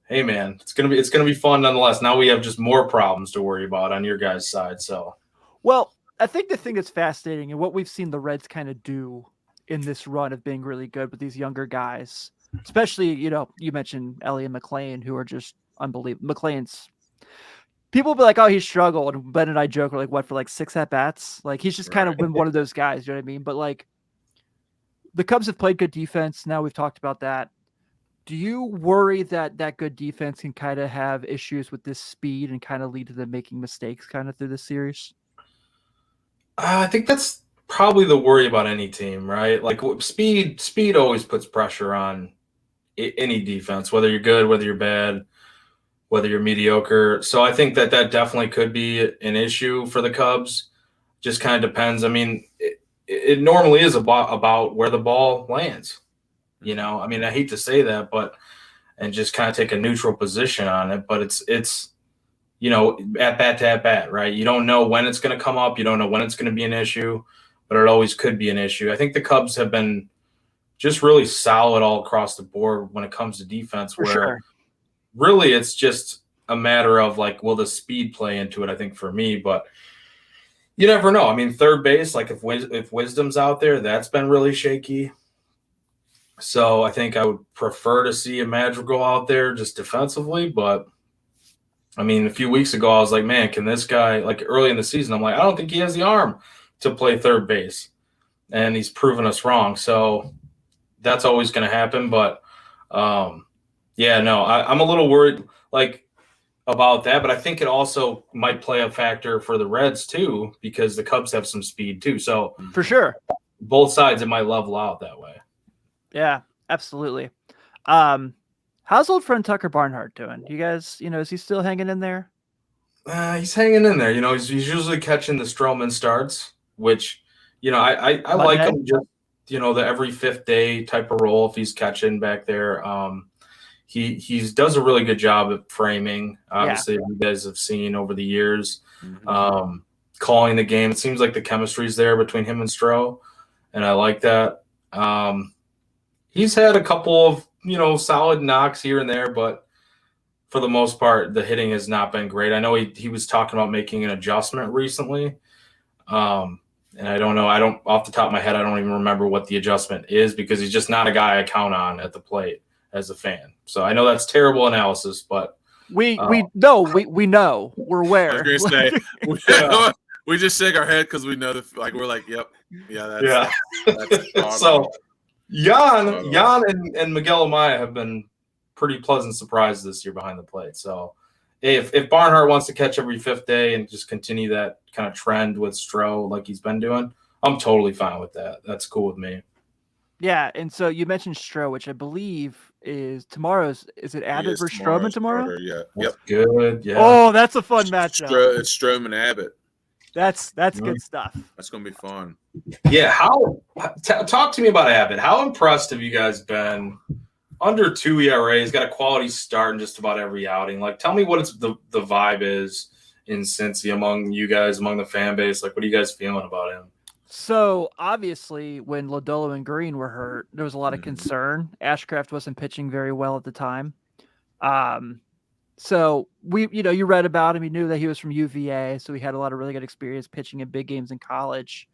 hey, man, it's gonna be fun nonetheless. Now we have just more problems to worry about on your guys' side. So, well, I think the thing that's fascinating and what we've seen the Reds kind of do in this run of being really good with these younger guys, especially, you mentioned Ellie and McLean, who are just unbelievable. McLean's people will be like, oh, he struggled. And Ben and I joke, we're like, what, for like 6 at-bats? Like, he's just kind of been one of those guys, you know what I mean? But like, the Cubs have played good defense. Now we've talked about that. Do you worry that that good defense can kind of have issues with this speed and kind of lead to them making mistakes kind of through this series? I think that's probably the worry about any team, right? Like speed always puts pressure on any defense, whether you're good, whether you're bad, whether you're mediocre. So I think that definitely could be an issue for the Cubs. Just kind of depends. I mean, it normally is about where the ball lands. I mean, I hate to say that, and just kind of take a neutral position on it, but it's at bat to at bat, right? You don't know when it's going to come up. You don't know when it's going to be an issue, but it always could be an issue. I think the Cubs have been just really solid all across the board when it comes to defense, really it's just a matter of like, will the speed play into it? I think for me, but you never know. I mean, third base, like if Wisdom's out there, that's been really shaky. So I think I would prefer to see a Madrigal out there just defensively. But I mean, a few weeks ago, I was like, man, can this guy, like early in the season, I'm like, I don't think he has the arm to play third base. And he's proven us wrong. So that's always going to happen. But I'm a little worried about that. But I think it also might play a factor for the Reds too, because the Cubs have some speed too. So for sure, both sides, it might level out that way. Yeah, absolutely. How's old friend Tucker Barnhart doing? You guys, is he still hanging in there? He's hanging in there. He's usually catching the Stroman starts, which, I like him just, the every fifth day type of role if he's catching back there. He does a really good job at framing. Obviously, you guys have seen over the years, calling the game. It seems like the chemistry's there between him and Stroh, and I like that. He's had a couple of, solid knocks here and there, but for the most part, the hitting has not been great. I know he was talking about making an adjustment recently. And I don't know. Off the top of my head, I don't even remember what the adjustment is because he's just not a guy I count on at the plate as a fan. So I know that's terrible analysis, but we know. We're aware. I was going to say, we just shake our head because we know we're like, yep. Yeah. That's so Jan and Miguel Amaya have been pretty pleasant surprises this year behind the plate. So if Barnhart wants to catch every fifth day and just continue that kind of trend with Stroh like he's been doing, I'm totally fine with that. That's cool with me. Yeah, and so you mentioned Stroh, which I believe is tomorrow's. Is it Abbott versus Stroman tomorrow? Starter, yeah. That's good. Yeah. Oh, that's a fun matchup. It's Stroman Abbott. That's good stuff. That's gonna be fun. Yeah. Talk to me about Abbott. How impressed have you guys been? Under 2 ERA, he's got a quality start in just about every outing. Like, tell me what the vibe is in Cincy among you guys, among the fan base. Like, what are you guys feeling about him? So obviously, when Lodolo and Green were hurt, there was a lot of concern. Ashcraft wasn't pitching very well at the time. So you read about him. You knew that he was from UVA, so he had a lot of really good experience pitching in big games in college.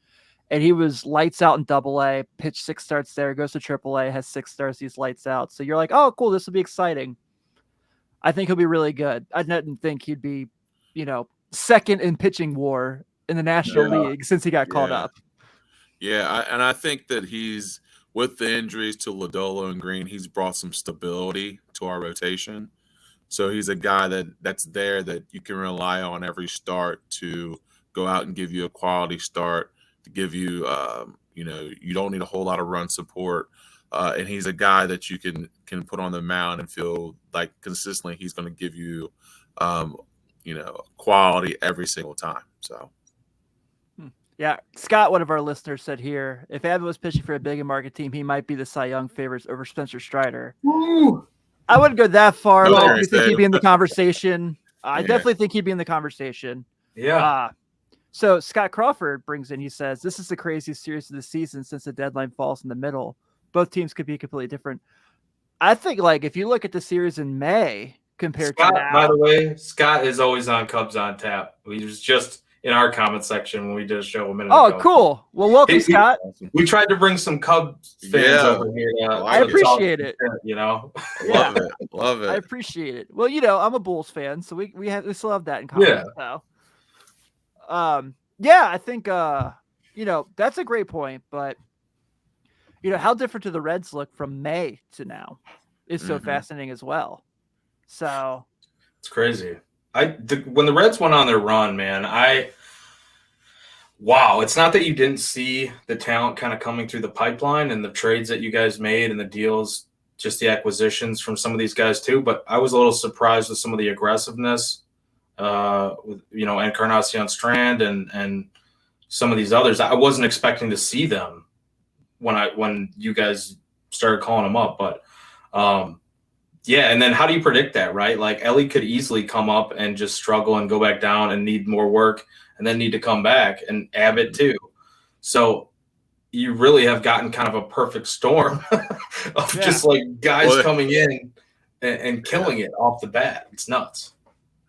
And he was lights out in AA, pitched 6 starts there, goes to AAA, has 6 starts, he's lights out. So you're like, oh, cool, this will be exciting. I think he'll be really good. I didn't think he'd be, second in pitching WAR in the National League since he got called up. Yeah, and I think that he's, with the injuries to Lodolo and Green, he's brought some stability to our rotation. So he's a guy that's there that you can rely on every start to go out and give you a quality start, to give you, you don't need a whole lot of run support. And he's a guy that you can put on the mound and feel like consistently he's going to give you quality every single time. So. Yeah, Scott, one of our listeners, said here, if Abbott was pitching for a big market team, he might be the Cy Young favorites over Spencer Strider. Woo! I wouldn't go that far, No, but I you're do think he'd be in the conversation. I Yeah. definitely think he'd be in the conversation. Yeah. So Scott Crawford brings in, he says, this is the craziest series of the season since the deadline falls in the middle. Both teams could be completely different. I think, like, if you look at the series in May compared Scott, to now. by the way, Scott is always on Cubs on Tap. He was just in our comment section when we did a show a minute ago. Oh, cool. Well, welcome, Scott. We tried to bring some Cubs fans over here. I appreciate it. Love it. Love it. I appreciate it. Well, I'm a Bulls fan, so we still have that in common. Yeah. So. I think that's a great point, but how different do the Reds look from May to now is so fascinating as well. So it's crazy. When the Reds went on their run, man, it's not that you didn't see the talent kind of coming through the pipeline and the trades that you guys made and the deals, just the acquisitions from some of these guys too, but I was a little surprised with some of the aggressiveness with Encarnacion Strand and some of these others. I wasn't expecting to see them when you guys started calling them up, but and then how do you predict that, right? Like Ellie could easily come up and just struggle and go back down and need more work and then need to come back, and Abbott too. So you really have gotten kind of a perfect storm of just like guys coming in and killing it off the bat. It's nuts.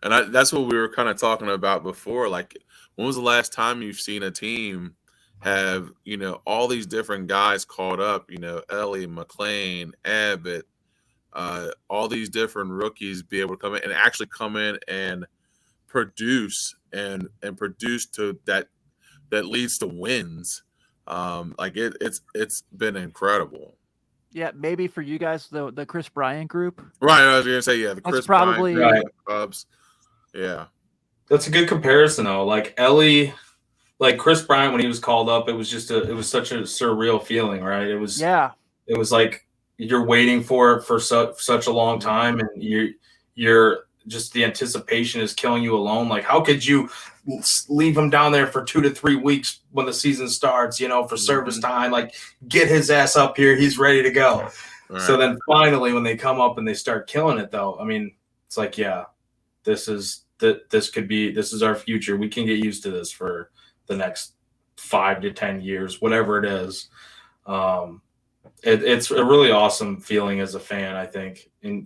And that's what we were kind of talking about before. Like, when was the last time you've seen a team have, all these different guys called up, Ellie, McLean, Abbott, all these different rookies be able to come in and actually come in and produce and produce to that leads to wins. It's been incredible. Yeah, maybe for you guys, the Chris Bryant group. Right, I was going to say, the Chris probably Bryant group, the Cubs. Yeah. That's a good comparison, though. Like Ellie, like Chris Bryant, when he was called up, it was such a surreal feeling, right? It was like you're waiting for it for such a long time, and you're just the anticipation is killing you alone. Like, how could you leave him down there for 2 to 3 weeks when the season starts, for service time? Like, get his ass up here. He's ready to go. Right. So then finally, when they come up and they start killing it, though, I mean, it's like, this is our future. We can get used to this for the next 5 to 10 years, whatever it is. It's a really awesome feeling as a fan, I think. And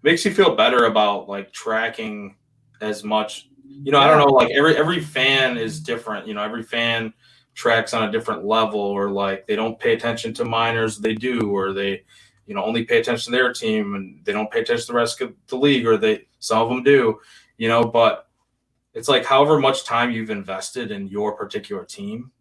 makes you feel better about like tracking as much, I don't know, like every fan is different. Every fan tracks on a different level, or like they don't pay attention to minors, they do, or they, only pay attention to their team and they don't pay attention to the rest of the league, or some of them do, but it's like however much time you've invested in your particular team,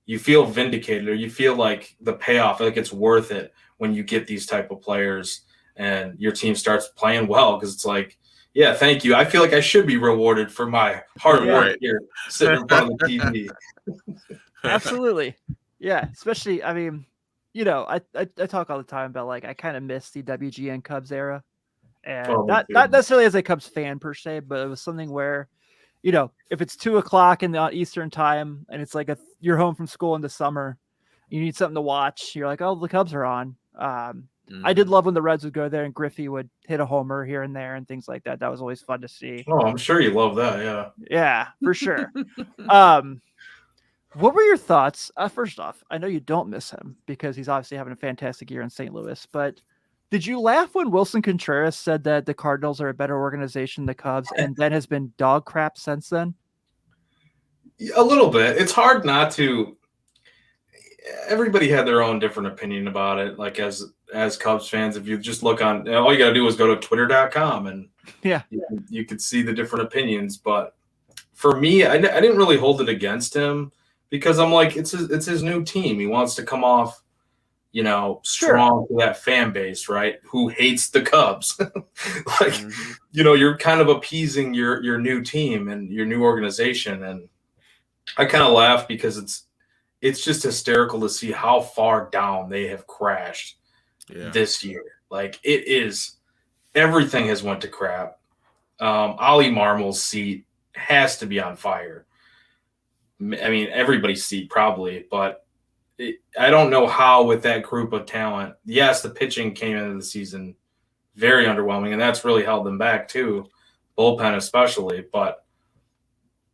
you feel vindicated, or you feel like the payoff, like it's worth it when you get these type of players and your team starts playing well, because it's like, thank you. I feel like I should be rewarded for my hard work here, sitting in front of the TV. Absolutely. Yeah, especially, I mean, I talk all the time about, like, I kind of miss the WGN Cubs era. And not necessarily as a Cubs fan per se, but it was something where, if it's 2:00 in the Eastern time and it's like you're home from school in the summer, you need something to watch. You're like, oh, the Cubs are on. I did love when the Reds would go there and Griffey would hit a homer here and there and things like that. That was always fun to see. Oh, I'm sure you love that. Yeah. Yeah, for sure. What were your thoughts? First off, I know you don't miss him because he's obviously having a fantastic year in St. Louis, but did you laugh when Wilson Contreras said that the Cardinals are a better organization than the Cubs, and then has been dog crap since then? A little bit. It's hard not to. Everybody had their own different opinion about it. Like as Cubs fans, if you just look on, all you got to do is go to twitter.com and you could see the different opinions. But for me, I didn't really hold it against him because I'm like, it's his new team. He wants to come off, strong to that fan base, right? Who hates the Cubs. Like, you're kind of appeasing your new team and your new organization. And I kind of laugh because it's just hysterical to see how far down they have crashed this year. Like, it is, everything has went to crap. Ollie Marmol's seat has to be on fire. I mean, everybody's seat probably, but I don't know how with that group of talent. Yes, the pitching came into the season very underwhelming, and that's really held them back too, bullpen especially. But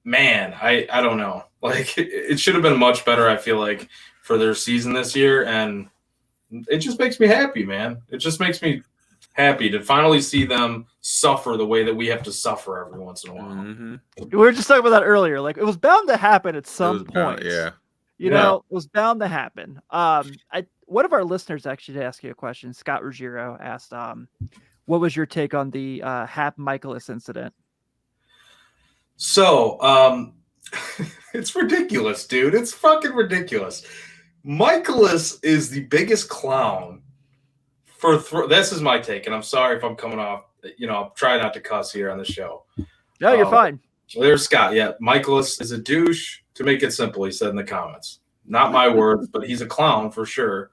man, I don't know. Like it should have been much better, I feel like, for their season this year, and it just makes me happy, man. It just makes me happy to finally see them suffer the way that we have to suffer every once in a while. Mm-hmm. We were just talking about that earlier. Like it was bound to happen at some point. Yeah. You know, it was bound to happen. One of our listeners actually did ask you a question. Scott Ruggiero asked, what was your take on the Hap Michaelis incident? So, it's ridiculous, dude. It's fucking ridiculous. Michaelis is the biggest clown for this is my take, and I'm sorry if I'm coming off, I'll try not to cuss here on the show. No, you're fine. There's Scott. Yeah, Michaelis is a douche. To make it simple, he said in the comments. Not my words, but he's a clown for sure.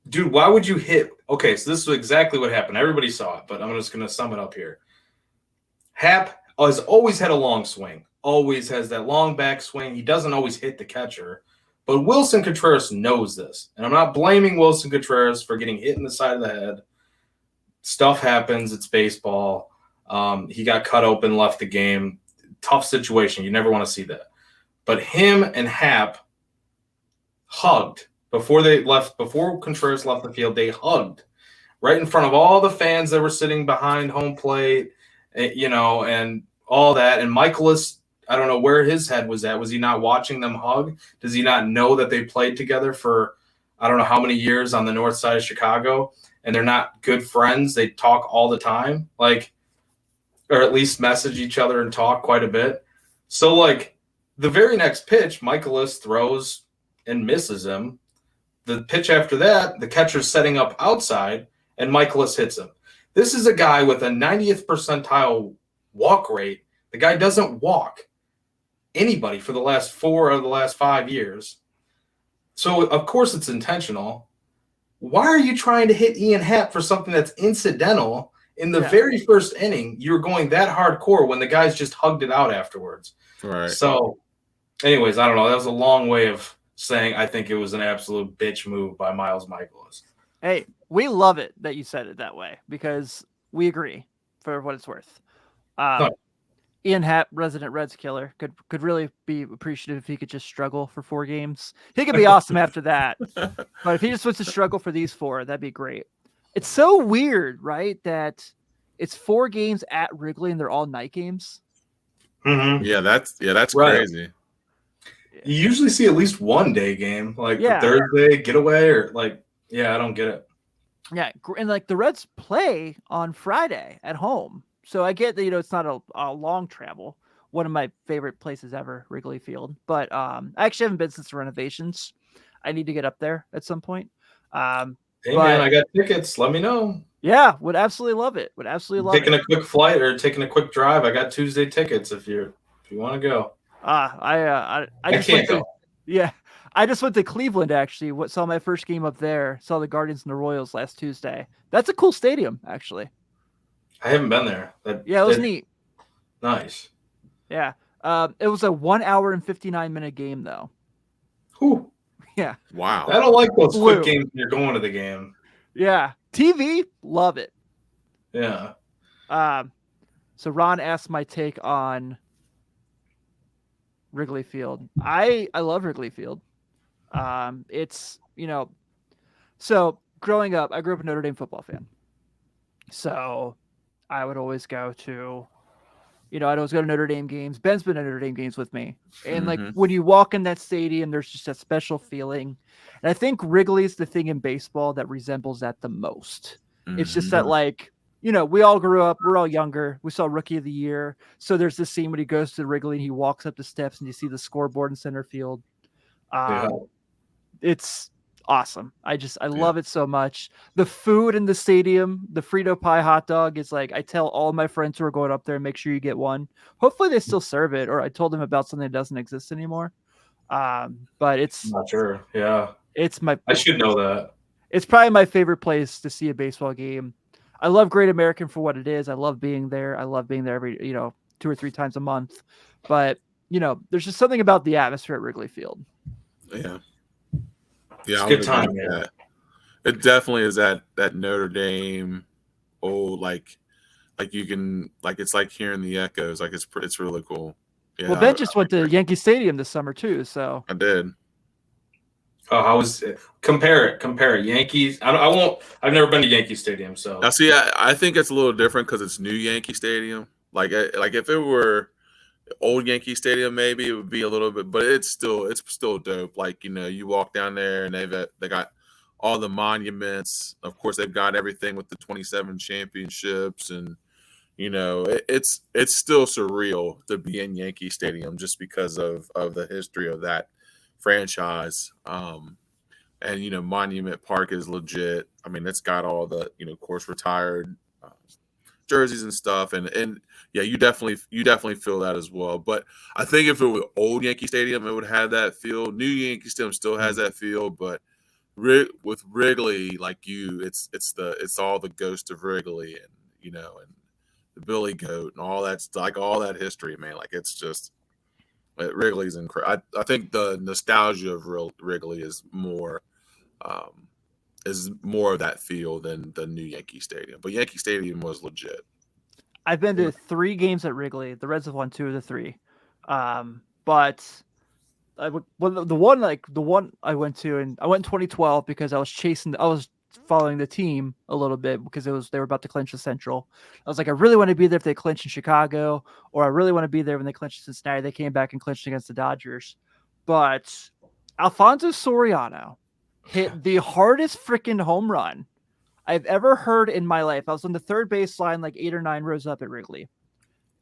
Dude, why would you hit? Okay, so this is exactly what happened. Everybody saw it, but I'm just going to sum it up here. Hap has always had a long swing. Always has that long back swing. He doesn't always hit the catcher. But Wilson Contreras knows this. And I'm not blaming Wilson Contreras for getting hit in the side of the head. Stuff happens. It's baseball. He got cut open, left the game. Tough situation. You never want to see that. But him and Hap hugged before Contreras left the field. They hugged right in front of all the fans that were sitting behind home plate, and all that. And Michaelis, I don't know where his head was at. Was he not watching them hug? Does he not know that they played together for I don't know how many years on the north side of Chicago, and they're not good friends? They talk all the time, or at least message each other and talk quite a bit. So, the very next pitch, Michaelis throws and misses him. The pitch after that, the catcher's setting up outside, and Michaelis hits him. This is a guy with a 90th percentile walk rate. The guy doesn't walk anybody for the last 4 of the last 5 years. So, of course, it's intentional. Why are you trying to hit Ian Happ for something that's incidental? In the very first inning, you were going that hardcore when the guys just hugged it out afterwards. Right. So, anyways, I don't know. That was a long way of saying I think it was an absolute bitch move by Miles Michaelis. Hey, we love it that you said it that way because we agree for what it's worth. Ian Happ, resident Reds killer, could really be appreciative if he could just struggle for 4 games. He could be awesome after that. But if he just wants to struggle for these 4, that'd be great. It's so weird, right? That it's 4 games at Wrigley and they're all night games. Mm-hmm. Yeah, that's right. crazy. You usually see at least one day game, the Thursday getaway, or I don't get it. Yeah, and the Reds play on Friday at home, so I get that it's not a long travel. One of my favorite places ever, Wrigley Field, but I actually haven't been since the renovations. I need to get up there at some point. Hey, man, I got tickets. Let me know. Yeah, would absolutely love it. Taking a quick flight or taking a quick drive. I got Tuesday tickets if you want to go. I just can't go. Yeah, I just went to Cleveland actually. Saw my first game up there. Saw the Guardians and the Royals last Tuesday. That's a cool stadium, actually. I haven't been there. It was neat. Nice. Yeah. It was a 1 hour and 59-minute game though. Whew. Yeah. Wow. I don't like those quick games when you're going to the game. Yeah. TV, love it. Yeah. So Ron asked my take on Wrigley Field. I love Wrigley Field. It's, so growing up, I grew up a Notre Dame football fan. So I would always go to, I'd always go to Notre Dame games. Ben's been to Notre Dame games with me. And when you walk in that stadium, there's just a special feeling. And I think Wrigley's the thing in baseball that resembles that the most. It's just that we all grew up, we're all younger. We saw Rookie of the Year. So there's this scene when he goes to Wrigley and he walks up the steps and you see the scoreboard in center field. It's awesome. I love it so much. The food in the stadium, the Frito pie hot dog is I tell all my friends who are going up there, make sure you get one. Hopefully they still serve it, or I told them about something that doesn't exist anymore. But it's not sure. Yeah. I should know that. It's probably my favorite place to see a baseball game. I love Great American for what it is. I love being there. I love being there every 2 or 3 times a month. But there's just something about the atmosphere at Wrigley Field. Yeah, It's I a would good agree time, with man. that. It definitely is that Notre Dame. Oh, like you can it's like hearing the echoes. Like it's really cool. Yeah, Well, Ben just went to Yankee Stadium this summer too, so I did. Oh, how was compare it? Yankees. I won't. I've never been to Yankee Stadium, so Now, see, I think it's a little different because it's new Yankee Stadium. Like if it were old Yankee Stadium, maybe it would be a little bit, but it's still dope. Like you walk down there and they got all the monuments. Of course, they've got everything with the 27 championships, and it's still surreal to be in Yankee Stadium just because of the history of that franchise. And Monument Park is legit. I mean, it's got all the of course retired jerseys and stuff, and yeah, you definitely feel that as well. But I think if it was old Yankee Stadium, it would have that feel. New Yankee Stadium still has that feel, but with Wrigley, it's all the ghost of Wrigley, and and the Billy Goat and all that, like all that history, man. Like it's just Wrigley's incredible. I think the nostalgia of Wrigley is more of that feel than the new Yankee Stadium. But Yankee Stadium was legit. I've been to 3 games at Wrigley. The Reds have won 2 of the 3. But the one I went to, and I went in 2012 because I was following the team a little bit because they were about to clinch the Central. I was like, I really want to be there if they clinch in Chicago, or I really want to be there when they clinch in Cincinnati. They came back and clinched against the Dodgers. But Alfonso Soriano hit the hardest freaking home run I've ever heard in my life. I was on the third base line, like 8 or 9 rows up at Wrigley.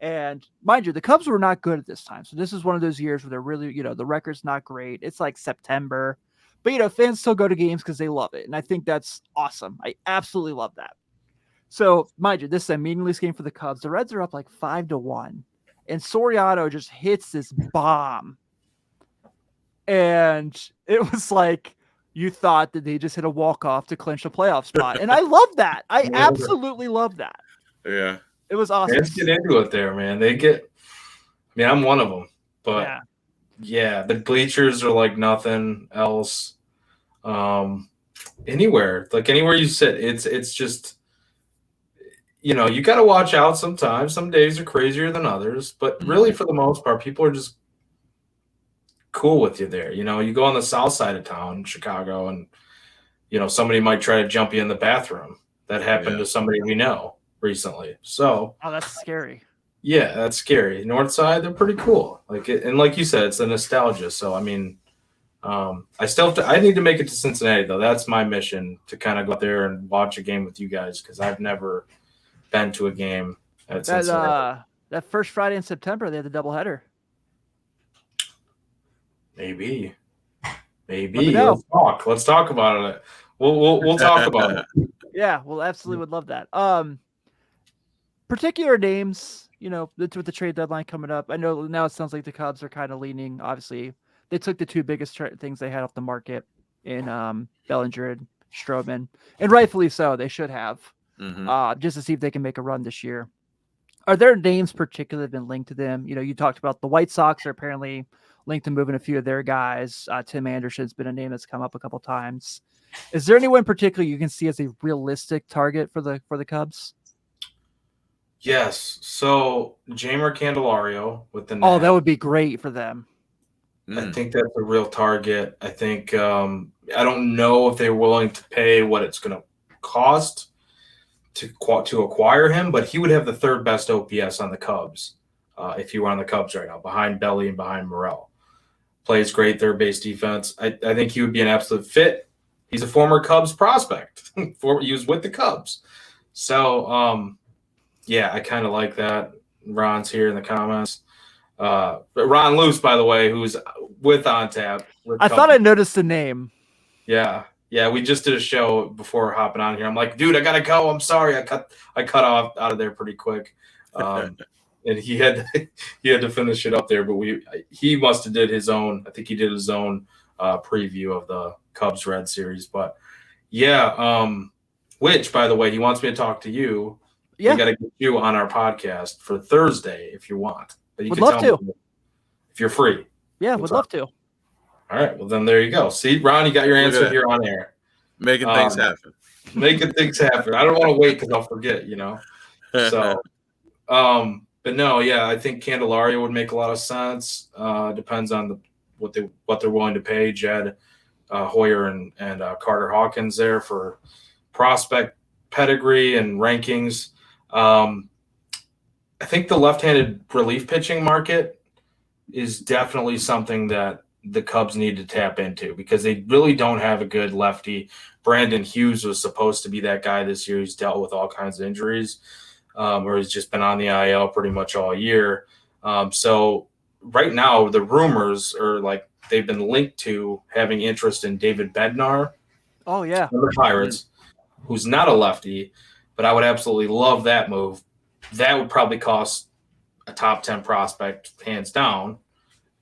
And mind you, the Cubs were not good at this time. So this is one of those years where they're really, the record's not great. It's like September. But, fans still go to games because they love it. And I think that's awesome. I absolutely love that. So, mind you, this is a meaningless game for the Cubs. The Reds are up like 5-1. And Soriano just hits this bomb. And it was like you thought that they just hit a walk-off to clinch a playoff spot. And I love that. I absolutely love that. Yeah. It was awesome. Fans get into it there, man. I'm one of them. But, yeah, the bleachers are like nothing else. Anywhere you sit, it's just, you got to watch out sometimes. Some days are crazier than others. But really, for the most part, people are just cool with you there. You go on the south side of town, Chicago, and somebody might try to jump you in the bathroom. That happened to somebody we know recently. So that's scary. Yeah, that's scary. North side, they're pretty cool. And like you said, it's the nostalgia. So I mean, I need to make it to Cincinnati though. That's my mission, to kind of go out there and watch a game with you guys, because I've never been to a game at Cincinnati. That first Friday in September, they had the doubleheader. Maybe. Let's talk about it. We'll talk about it. Yeah, we'll absolutely would love that. Particular names, with the trade deadline coming up. I know now it sounds like the Cubs are kind of leaning. Obviously, they took the 2 biggest things they had off the market in Bellinger and Stroman, and rightfully so. They should have, just to see if they can make a run this year. Are there names particularly been linked to them? You talked about the White Sox are apparently linked to moving a few of their guys. Tim Anderson's been a name that's come up a couple times. Is there anyone in particular you can see as a realistic target for the Cubs? Yes. So Jeimer Candelario with the Nats. Oh, that would be great for them. I think that's a real target. I think I don't know if they're willing to pay what it's going to cost to acquire him, but he would have the 3rd best OPS on the Cubs if he were on the Cubs right now, behind Belly and behind Morel. Plays great third base defense. I think he would be an absolute fit. He's a former Cubs prospect. He was with the Cubs. So, yeah, I kind of like that. Ron's here in the comments. Ron Luce, by the way, who's with On Tap. I thought I noticed the name. Yeah. Yeah, we just did a show before hopping on here. I'm like, dude, I gotta go. I'm sorry. I cut off out of there pretty quick. And he had to finish it up there, but he must have did his own. I think he did his own preview of the Cubs Red series. But yeah, which, by the way, he wants me to talk to you. Yeah. We got to get you on our podcast for Thursday if you want. But you Would can love tell to. me if you're free. Yeah, would love to. All right. Well, then there you go. See, Ron, you got your answer here on air. Making things happen. Making things happen. I don't want to wait because I'll forget, So, but no, yeah, I think Candelario would make a lot of sense. Depends on what they're willing to pay. Jed Hoyer and Carter Hawkins there for prospect pedigree and rankings. I think the left-handed relief pitching market is definitely something that the Cubs need to tap into because they really don't have a good lefty. Brandon Hughes was supposed to be that guy this year. He's dealt with all kinds of injuries, or he's just been on the IL pretty much all year. So right now, the rumors are like they've been linked to having interest in David Bednar. Oh, yeah. From the Pirates, who's not a lefty, but I would absolutely love that move. That would probably cost a top 10 prospect, hands down,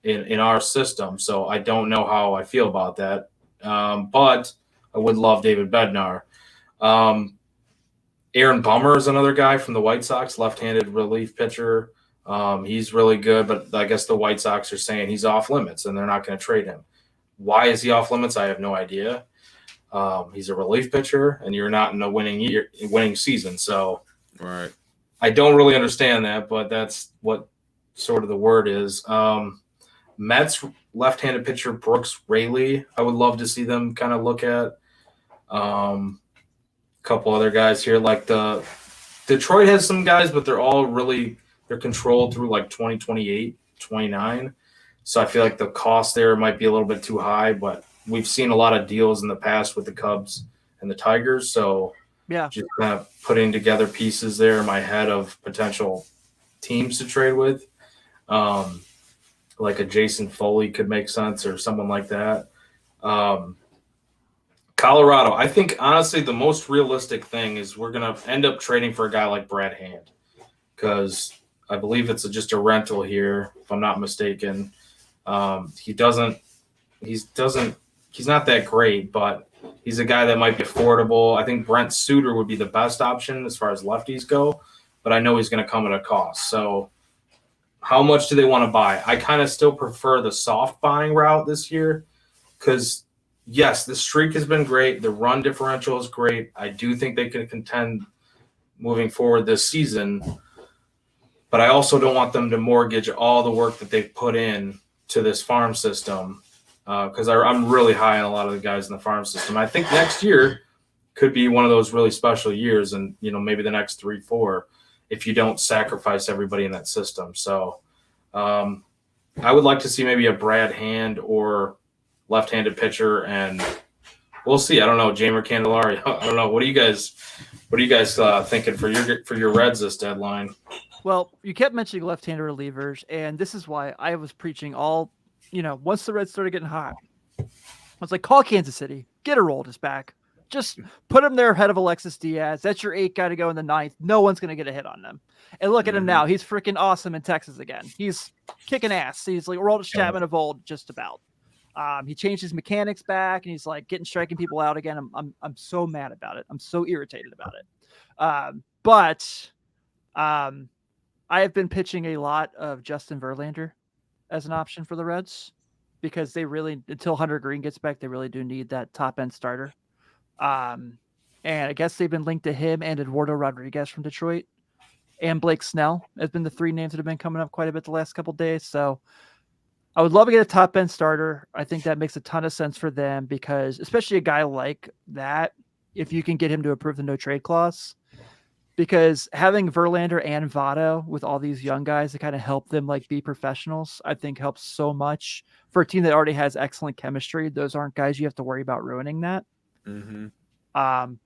in our system. So I don't know how I feel about that. But I would love David Bednar. Aaron Bummer is another guy from the White Sox, left-handed relief pitcher. He's really good, but I guess the White Sox are saying he's off limits and they're not going to trade him. Why is he off limits? I have no idea. He's a relief pitcher, and you're not in a winning season. So Right. I don't really understand that, but that's what sort of the word is. Mets left-handed pitcher Brooks Raley, I would love to see them kind of look at. A couple other guys here, like Detroit has some guys, but they're controlled through like 2028, 29. So I feel like the cost there might be a little bit too high, but we've seen a lot of deals in the past with the Cubs and the Tigers. So Yeah. just kind of putting together pieces there in my head of potential teams to trade with. Like a Jason Foley could make sense or someone like that. Colorado, I think, honestly, the most realistic thing is we're going to end up trading for a guy like Brad Hand because I believe it's just a rental here, if I'm not mistaken. He's not that great, but he's a guy that might be affordable. I think Brent Suter would be the best option as far as lefties go, but I know he's going to come at a cost. So how much do they want to buy? I kind of still prefer the soft buying route this year because, yes, the streak has been great. The run differential is great. I do think they can contend moving forward this season, but I also don't want them to mortgage all the work that they've put in to this farm system because I'm really high on a lot of the guys in the farm system. I think next year could be one of those really special years and, maybe the next 3-4 if you don't sacrifice everybody in that system. So I would like to see maybe a Brad Hand or left-handed pitcher, and we'll see. I don't know, Jamer Candelario. I don't know. What are you guys thinking for your Reds this deadline? Well, you kept mentioning left-handed relievers, and this is why I was preaching once the Reds started getting hot, I was like, call Kansas City, get Aroldis back. Just put him there ahead of Alexis Diaz. That's your 8th guy to go in the 9th. No one's going to get a hit on them. And look at him now. He's freaking awesome in Texas again. He's kicking ass. He's like Aroldis Chapman of old, just about. He changed his mechanics back, and he's like striking people out again. I'm so mad about it. I'm so irritated about it. But I have been pitching a lot of Justin Verlander as an option for the Reds because they really, until Hunter Green gets back, they really do need that top end starter. And I guess they've been linked to him and Eduardo Rodriguez from Detroit, and Blake Snell has been the 3 names that have been coming up quite a bit the last couple of days. So I would love to get a top end starter. I think that makes a ton of sense for them because especially a guy like that, if you can get him to approve the no trade clause, because having Verlander and Votto with all these young guys to kind of help them be professionals, I think helps so much for a team that already has excellent chemistry. Those aren't guys you have to worry about ruining that. Mm-hmm.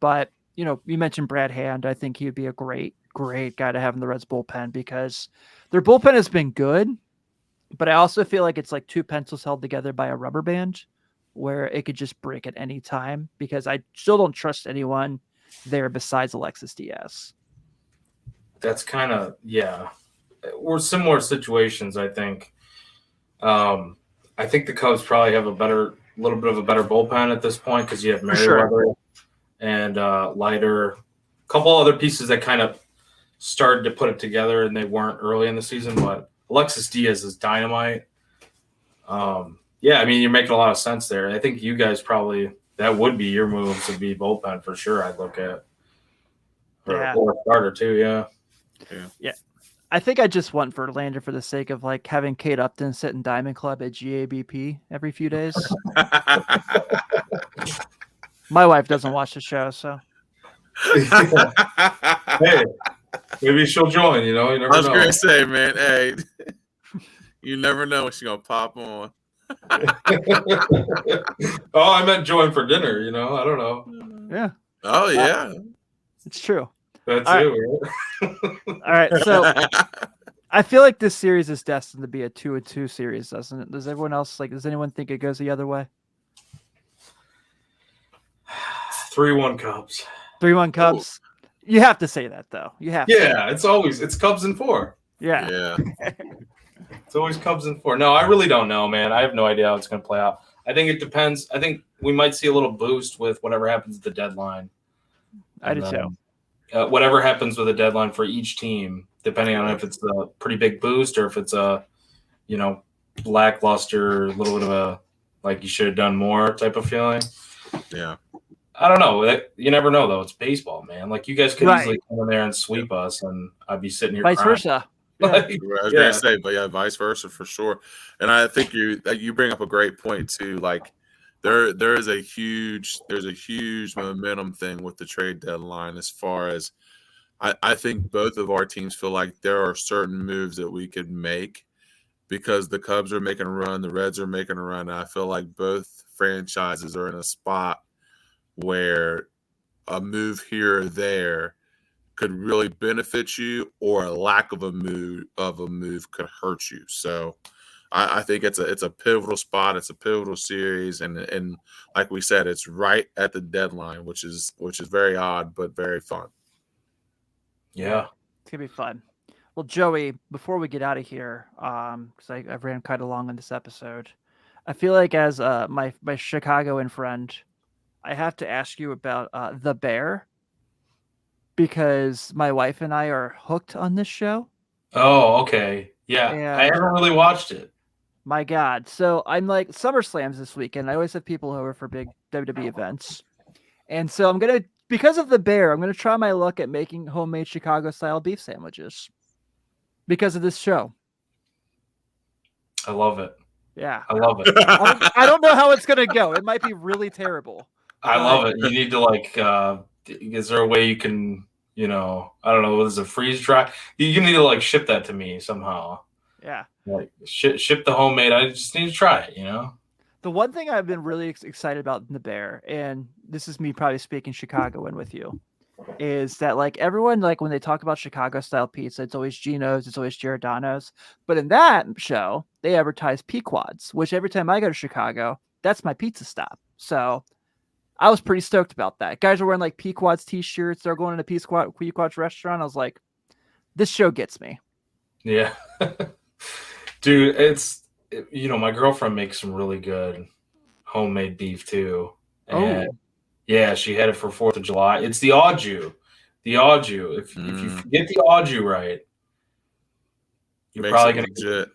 But you mentioned Brad Hand. I think he would be a great guy to have in the Reds bullpen because their bullpen has been good, but I also feel like it's like 2 pencils held together by a rubber band where it could just break at any time because I still don't trust anyone there besides Alexis Diaz. That's kind of, yeah. We're similar situations, I think. I think the Cubs probably have a little bit of a better bullpen at this point because you have Merriweather. and Leiter, a couple other pieces that kind of started to put it together, and they weren't early in the season. But Alexis Diaz is dynamite. Yeah, I mean, you're making a lot of sense there. I think you guys probably that would be your move to be bullpen for sure. I'd look at or starter too. Yeah. I think I just want Verlander for the sake of like having Kate Upton sit in Diamond Club at GABP every few days. My wife doesn't watch the show, so Hey, maybe she'll join. You know, you never know. I was gonna say, man, hey, you never know when she's gonna pop on. Oh, I meant join for dinner. You know, I don't know. yeah. Oh yeah, It's true. That's All it. All right, so I feel like this series is destined to be a 2-2 series, doesn't it? Does everyone else does anyone think it goes the other way? 3-1 Cubs. 3-1 Cubs. You have to say that though. You have to. Yeah, it's Cubs in 4. Yeah. It's always Cubs in 4. No, I really don't know, man. I have no idea how it's going to play out. I think it depends. I think we might see a little boost with whatever happens at the deadline. I do too. Whatever happens with a deadline for each team, depending on if it's a pretty big boost or if it's a, lackluster, little bit of a like you should have done more type of feeling. Yeah. I don't know. You never know, though. It's baseball, man. Like, you guys could Right. easily come in there and sweep us, and I'd be sitting here Vice crying. versa. I was gonna say, but yeah, vice versa for sure. And I think you bring up a great point too. Like there's a huge momentum thing with the trade deadline as far as I think both of our teams feel like there are certain moves that we could make because the Cubs are making a run, the Reds are making a run. And I feel like both franchises are in a spot where a move here or there could really benefit you, or a lack of a move could hurt you. So I think it's a pivotal spot. It's a pivotal series, and like we said, it's right at the deadline, which is very odd but very fun. Yeah, it's gonna be fun. Well, Joey, before we get out of here, because I've ran quite a long on this episode, I feel like as my Chicagoan friend, I have to ask you about The Bear. Because my wife and I are hooked on this show. Oh, okay. Yeah, I haven't really watched it. My God. So I'm like, SummerSlam's this weekend. I always have people over for big WWE events. And so because of The Bear, I'm going to try my luck at making homemade Chicago-style beef sandwiches. Because of this show. I love it. Yeah. I love it. I don't know how it's going to go. It might be really terrible. I love it. You need to is there a way you can, I don't know, is it freeze dry? You need to ship that to me somehow. Yeah. Like ship the homemade. I just need to try it, The one thing I've been really excited about in The Bear, and this is me probably speaking Chicagoan with you, is that everyone, when they talk about Chicago style pizza, it's always Gino's, it's always Giordano's. But in that show, they advertise Pequod's, which every time I go to Chicago, that's my pizza stop. So I was pretty stoked about that. Guys are wearing Pequod's t-shirts. They're going to Pequod's restaurant. I was like, this show gets me. Yeah. Dude, my girlfriend makes some really good homemade beef too. And yeah, she had it for 4th of July. It's the au jus. The au jus. If you get the au jus right, you're Makes probably going to legit.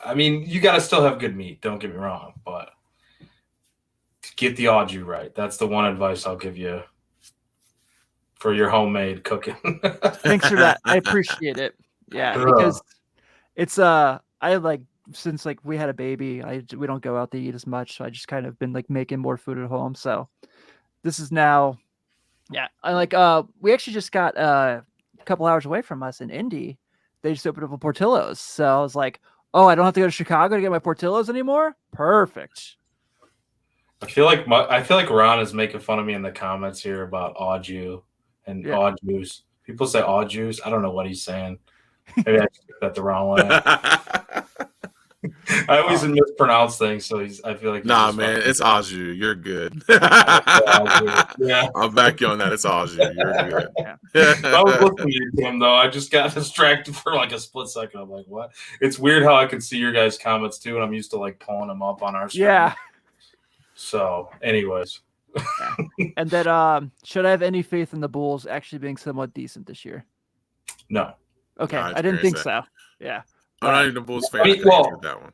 I mean, you got to still have good meat. Don't get me wrong, but get the au jus right. That's the one advice I'll give you for your homemade cooking. Thanks for that. I appreciate it. Yeah, because it's since we had a baby, we don't go out to eat as much, so I just kind of been making more food at home. So this is now, yeah. I we actually just got a couple hours away from us in Indy. They just opened up a Portillo's, so I was like, oh, I don't have to go to Chicago to get my Portillo's anymore. Perfect. I feel like Ron is making fun of me in the comments here about au jus and au jus. People say au jus. I don't know what he's saying. Maybe I took that the wrong way. I always mispronounce things, so I feel like nah, man, it's au jus. You're good. Yeah, I'll back you on that. It's au jus. You're good. I was listening to him though. I just got distracted for a split second. I'm like, what? It's weird how I can see your guys' comments too, and I'm used to pulling them up on our screen. Yeah. So, anyways. And then, should I have any faith in the Bulls actually being somewhat decent this year? No. Okay, I I didn't think experienced so. Yeah. I'm not But even a Bulls fan. I mean, I couldn't well- answer that one.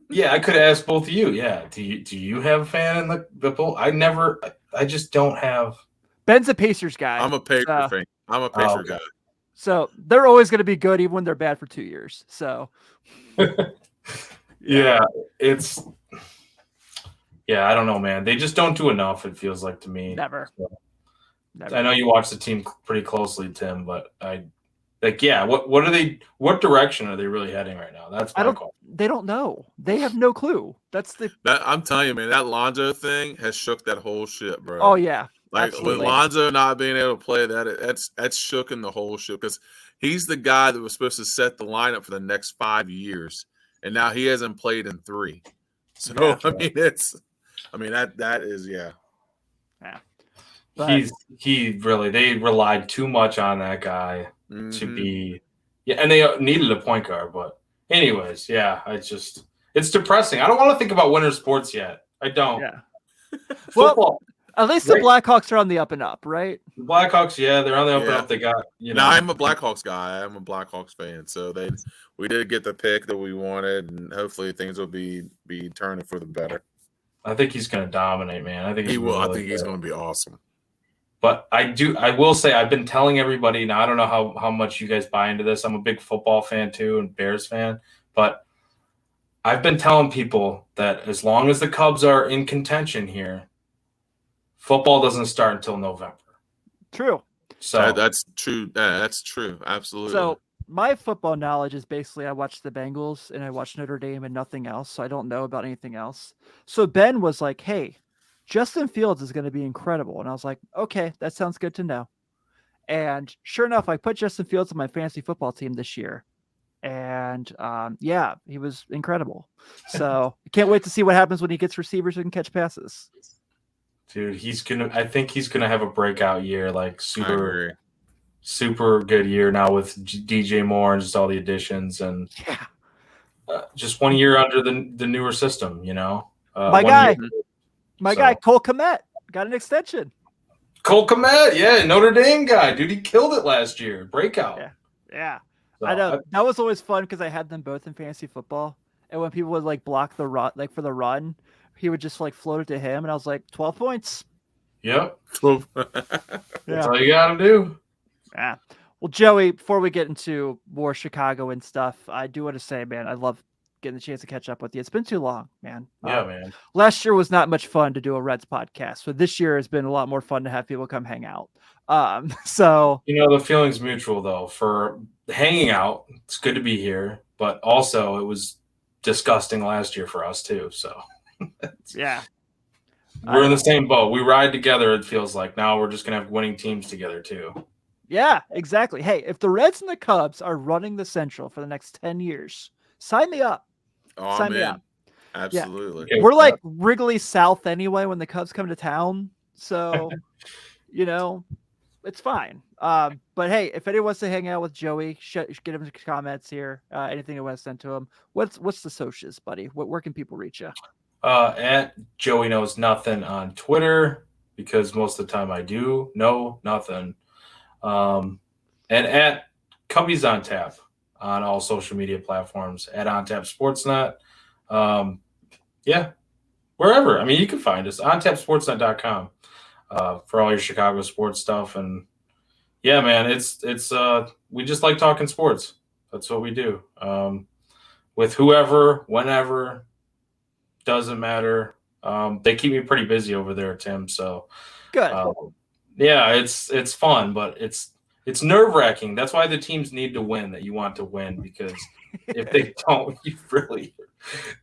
Yeah, I could ask both of you. Yeah. Do you have a fan in the Bull? I just don't have. Ben's a Pacers guy. I'm a Pacer fan. I'm a Pacer okay. guy. So they're always going to be good even when they're bad for 2 years. So Yeah, I don't know, man. They just don't do enough, it feels like to me. never. So, Never. I know you watch the team pretty closely, Tim, but what direction are they really heading right now? That's my question. They don't know. They have no clue. That's the I'm telling you, man, that Lonzo thing has shook that whole shit, bro. Oh yeah. Like absolutely. with Lonzo not being able to play, that's shooken the whole shit because he's the guy that was supposed to set the lineup for the next 5 years, and now he hasn't played in 3. So Yeah. I mean that is Yeah. But, They relied too much on that guy to mhm. be, and they needed a point guard. But anyways, yeah, it's depressing. I don't want to think about winter sports yet. I don't. yeah. Football. At least Right. the Blackhawks are on the up and up, right? The Blackhawks, yeah, they're on the up and Yeah. up. They got, Now I'm a Blackhawks guy. I'm a Blackhawks fan. So we did get the pick that we wanted, and hopefully things will be turning for the better. I think he's going to dominate, man. I think He will. I really think he's good. going to be awesome. But I will say, I've been telling everybody now. I don't know how much you guys buy into this. I'm a big football fan too, and Bears fan. But I've been telling people that as long as the Cubs are in contention here, football doesn't start until November. True. So That's true. That's true. Absolutely. So my football knowledge is basically I watched the Bengals and I watched Notre Dame and nothing else. So I don't know about anything else. So Ben was like, hey, Justin Fields is going to be incredible. And I was like, okay, that sounds good to know. And sure enough, I put Justin Fields on my fantasy football team this year. And yeah, he was incredible. So I can't wait to see what happens when he gets receivers who can catch passes. dude, I think he's gonna have a breakout year, like I agree. super good year now with DJ Moore and just all the additions and Yeah. just 1 year under the newer system, you know. My 1 guy. year- My So- guy, Cole Kmet, got an extension. Cole Kmet, yeah, Notre Dame guy, dude, he killed it last year, breakout. Yeah. So, I know. That was always fun because I had them both in fantasy football. And when people would like block the run, like for the run, he would just like float it to him. And I was like, 12 points. Yep, Yeah. that's all you gotta do. Yeah. Well, Joey, before we get into more Chicago and stuff, I do want to say, man, I love getting the chance to catch up with you. It's been too long, man. Yeah, man. Last year was not much fun to do a Reds podcast. So this year has been a lot more fun to have people come hang out. So You know, the feeling's mutual though. For hanging out, it's good to be here, but also it was disgusting last year for us too. So yeah. we're in the same boat. We ride together, it feels like. Now we're just gonna have winning teams together too. Yeah, exactly. Hey, if the Reds and the Cubs are running the Central for the next 10 years, sign me up. Oh, Sign I'm me in. up. Absolutely. Yeah. We're like Wrigley South anyway when the Cubs come to town. So, you know, it's fine. But hey, if anyone wants to hang out with Joey, get him some comments here. Anything you want to send to him. What's the socials, buddy? Where can people reach you? At Joey Knows Nothing on Twitter, because most of the time I do know nothing. And at Cubbies on Tap on all social media platforms, at On Tap Sportsnet. Yeah, wherever. I mean, you can find us on tapsportsnet.com for all your Chicago sports stuff. And yeah, man, it's we just like talking sports. That's what we do. With whoever, whenever, doesn't matter. They keep me pretty busy over there, Tim. So Good. yeah, it's fun, but it's nerve-wracking. That's why the teams need to win that you want to win, because if they don't,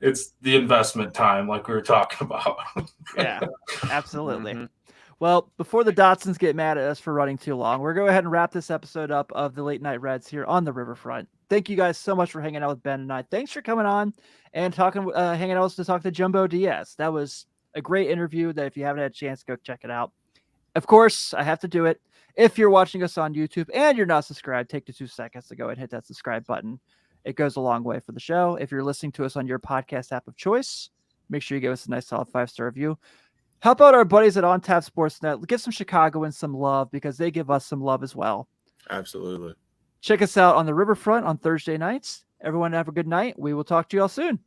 it's the investment time like we were talking about. Yeah, absolutely. Mhm. Well, before the Dotsons get mad at us for running too long, we're going to go ahead and wrap this episode up of the Late Night Reds here on the Riverfront. Thank you guys so much for hanging out with Ben and I. Thanks for coming on and hanging out with us to talk to Jumbo Diaz. That was a great interview that if you haven't had a chance, go check it out. Of course, I have to do it. If you're watching us on YouTube and you're not subscribed, take the 2 seconds to go and hit that subscribe button. It goes a long way for the show. If you're listening to us on your podcast app of choice, make sure you give us a nice solid 5-star review. Help out our buddies at On Tap Sportsnet. Give some Chicagoans some love because they give us some love as well. Absolutely. Check us out on the Riverfront on Thursday nights. Everyone have a good night. We will talk to you all soon.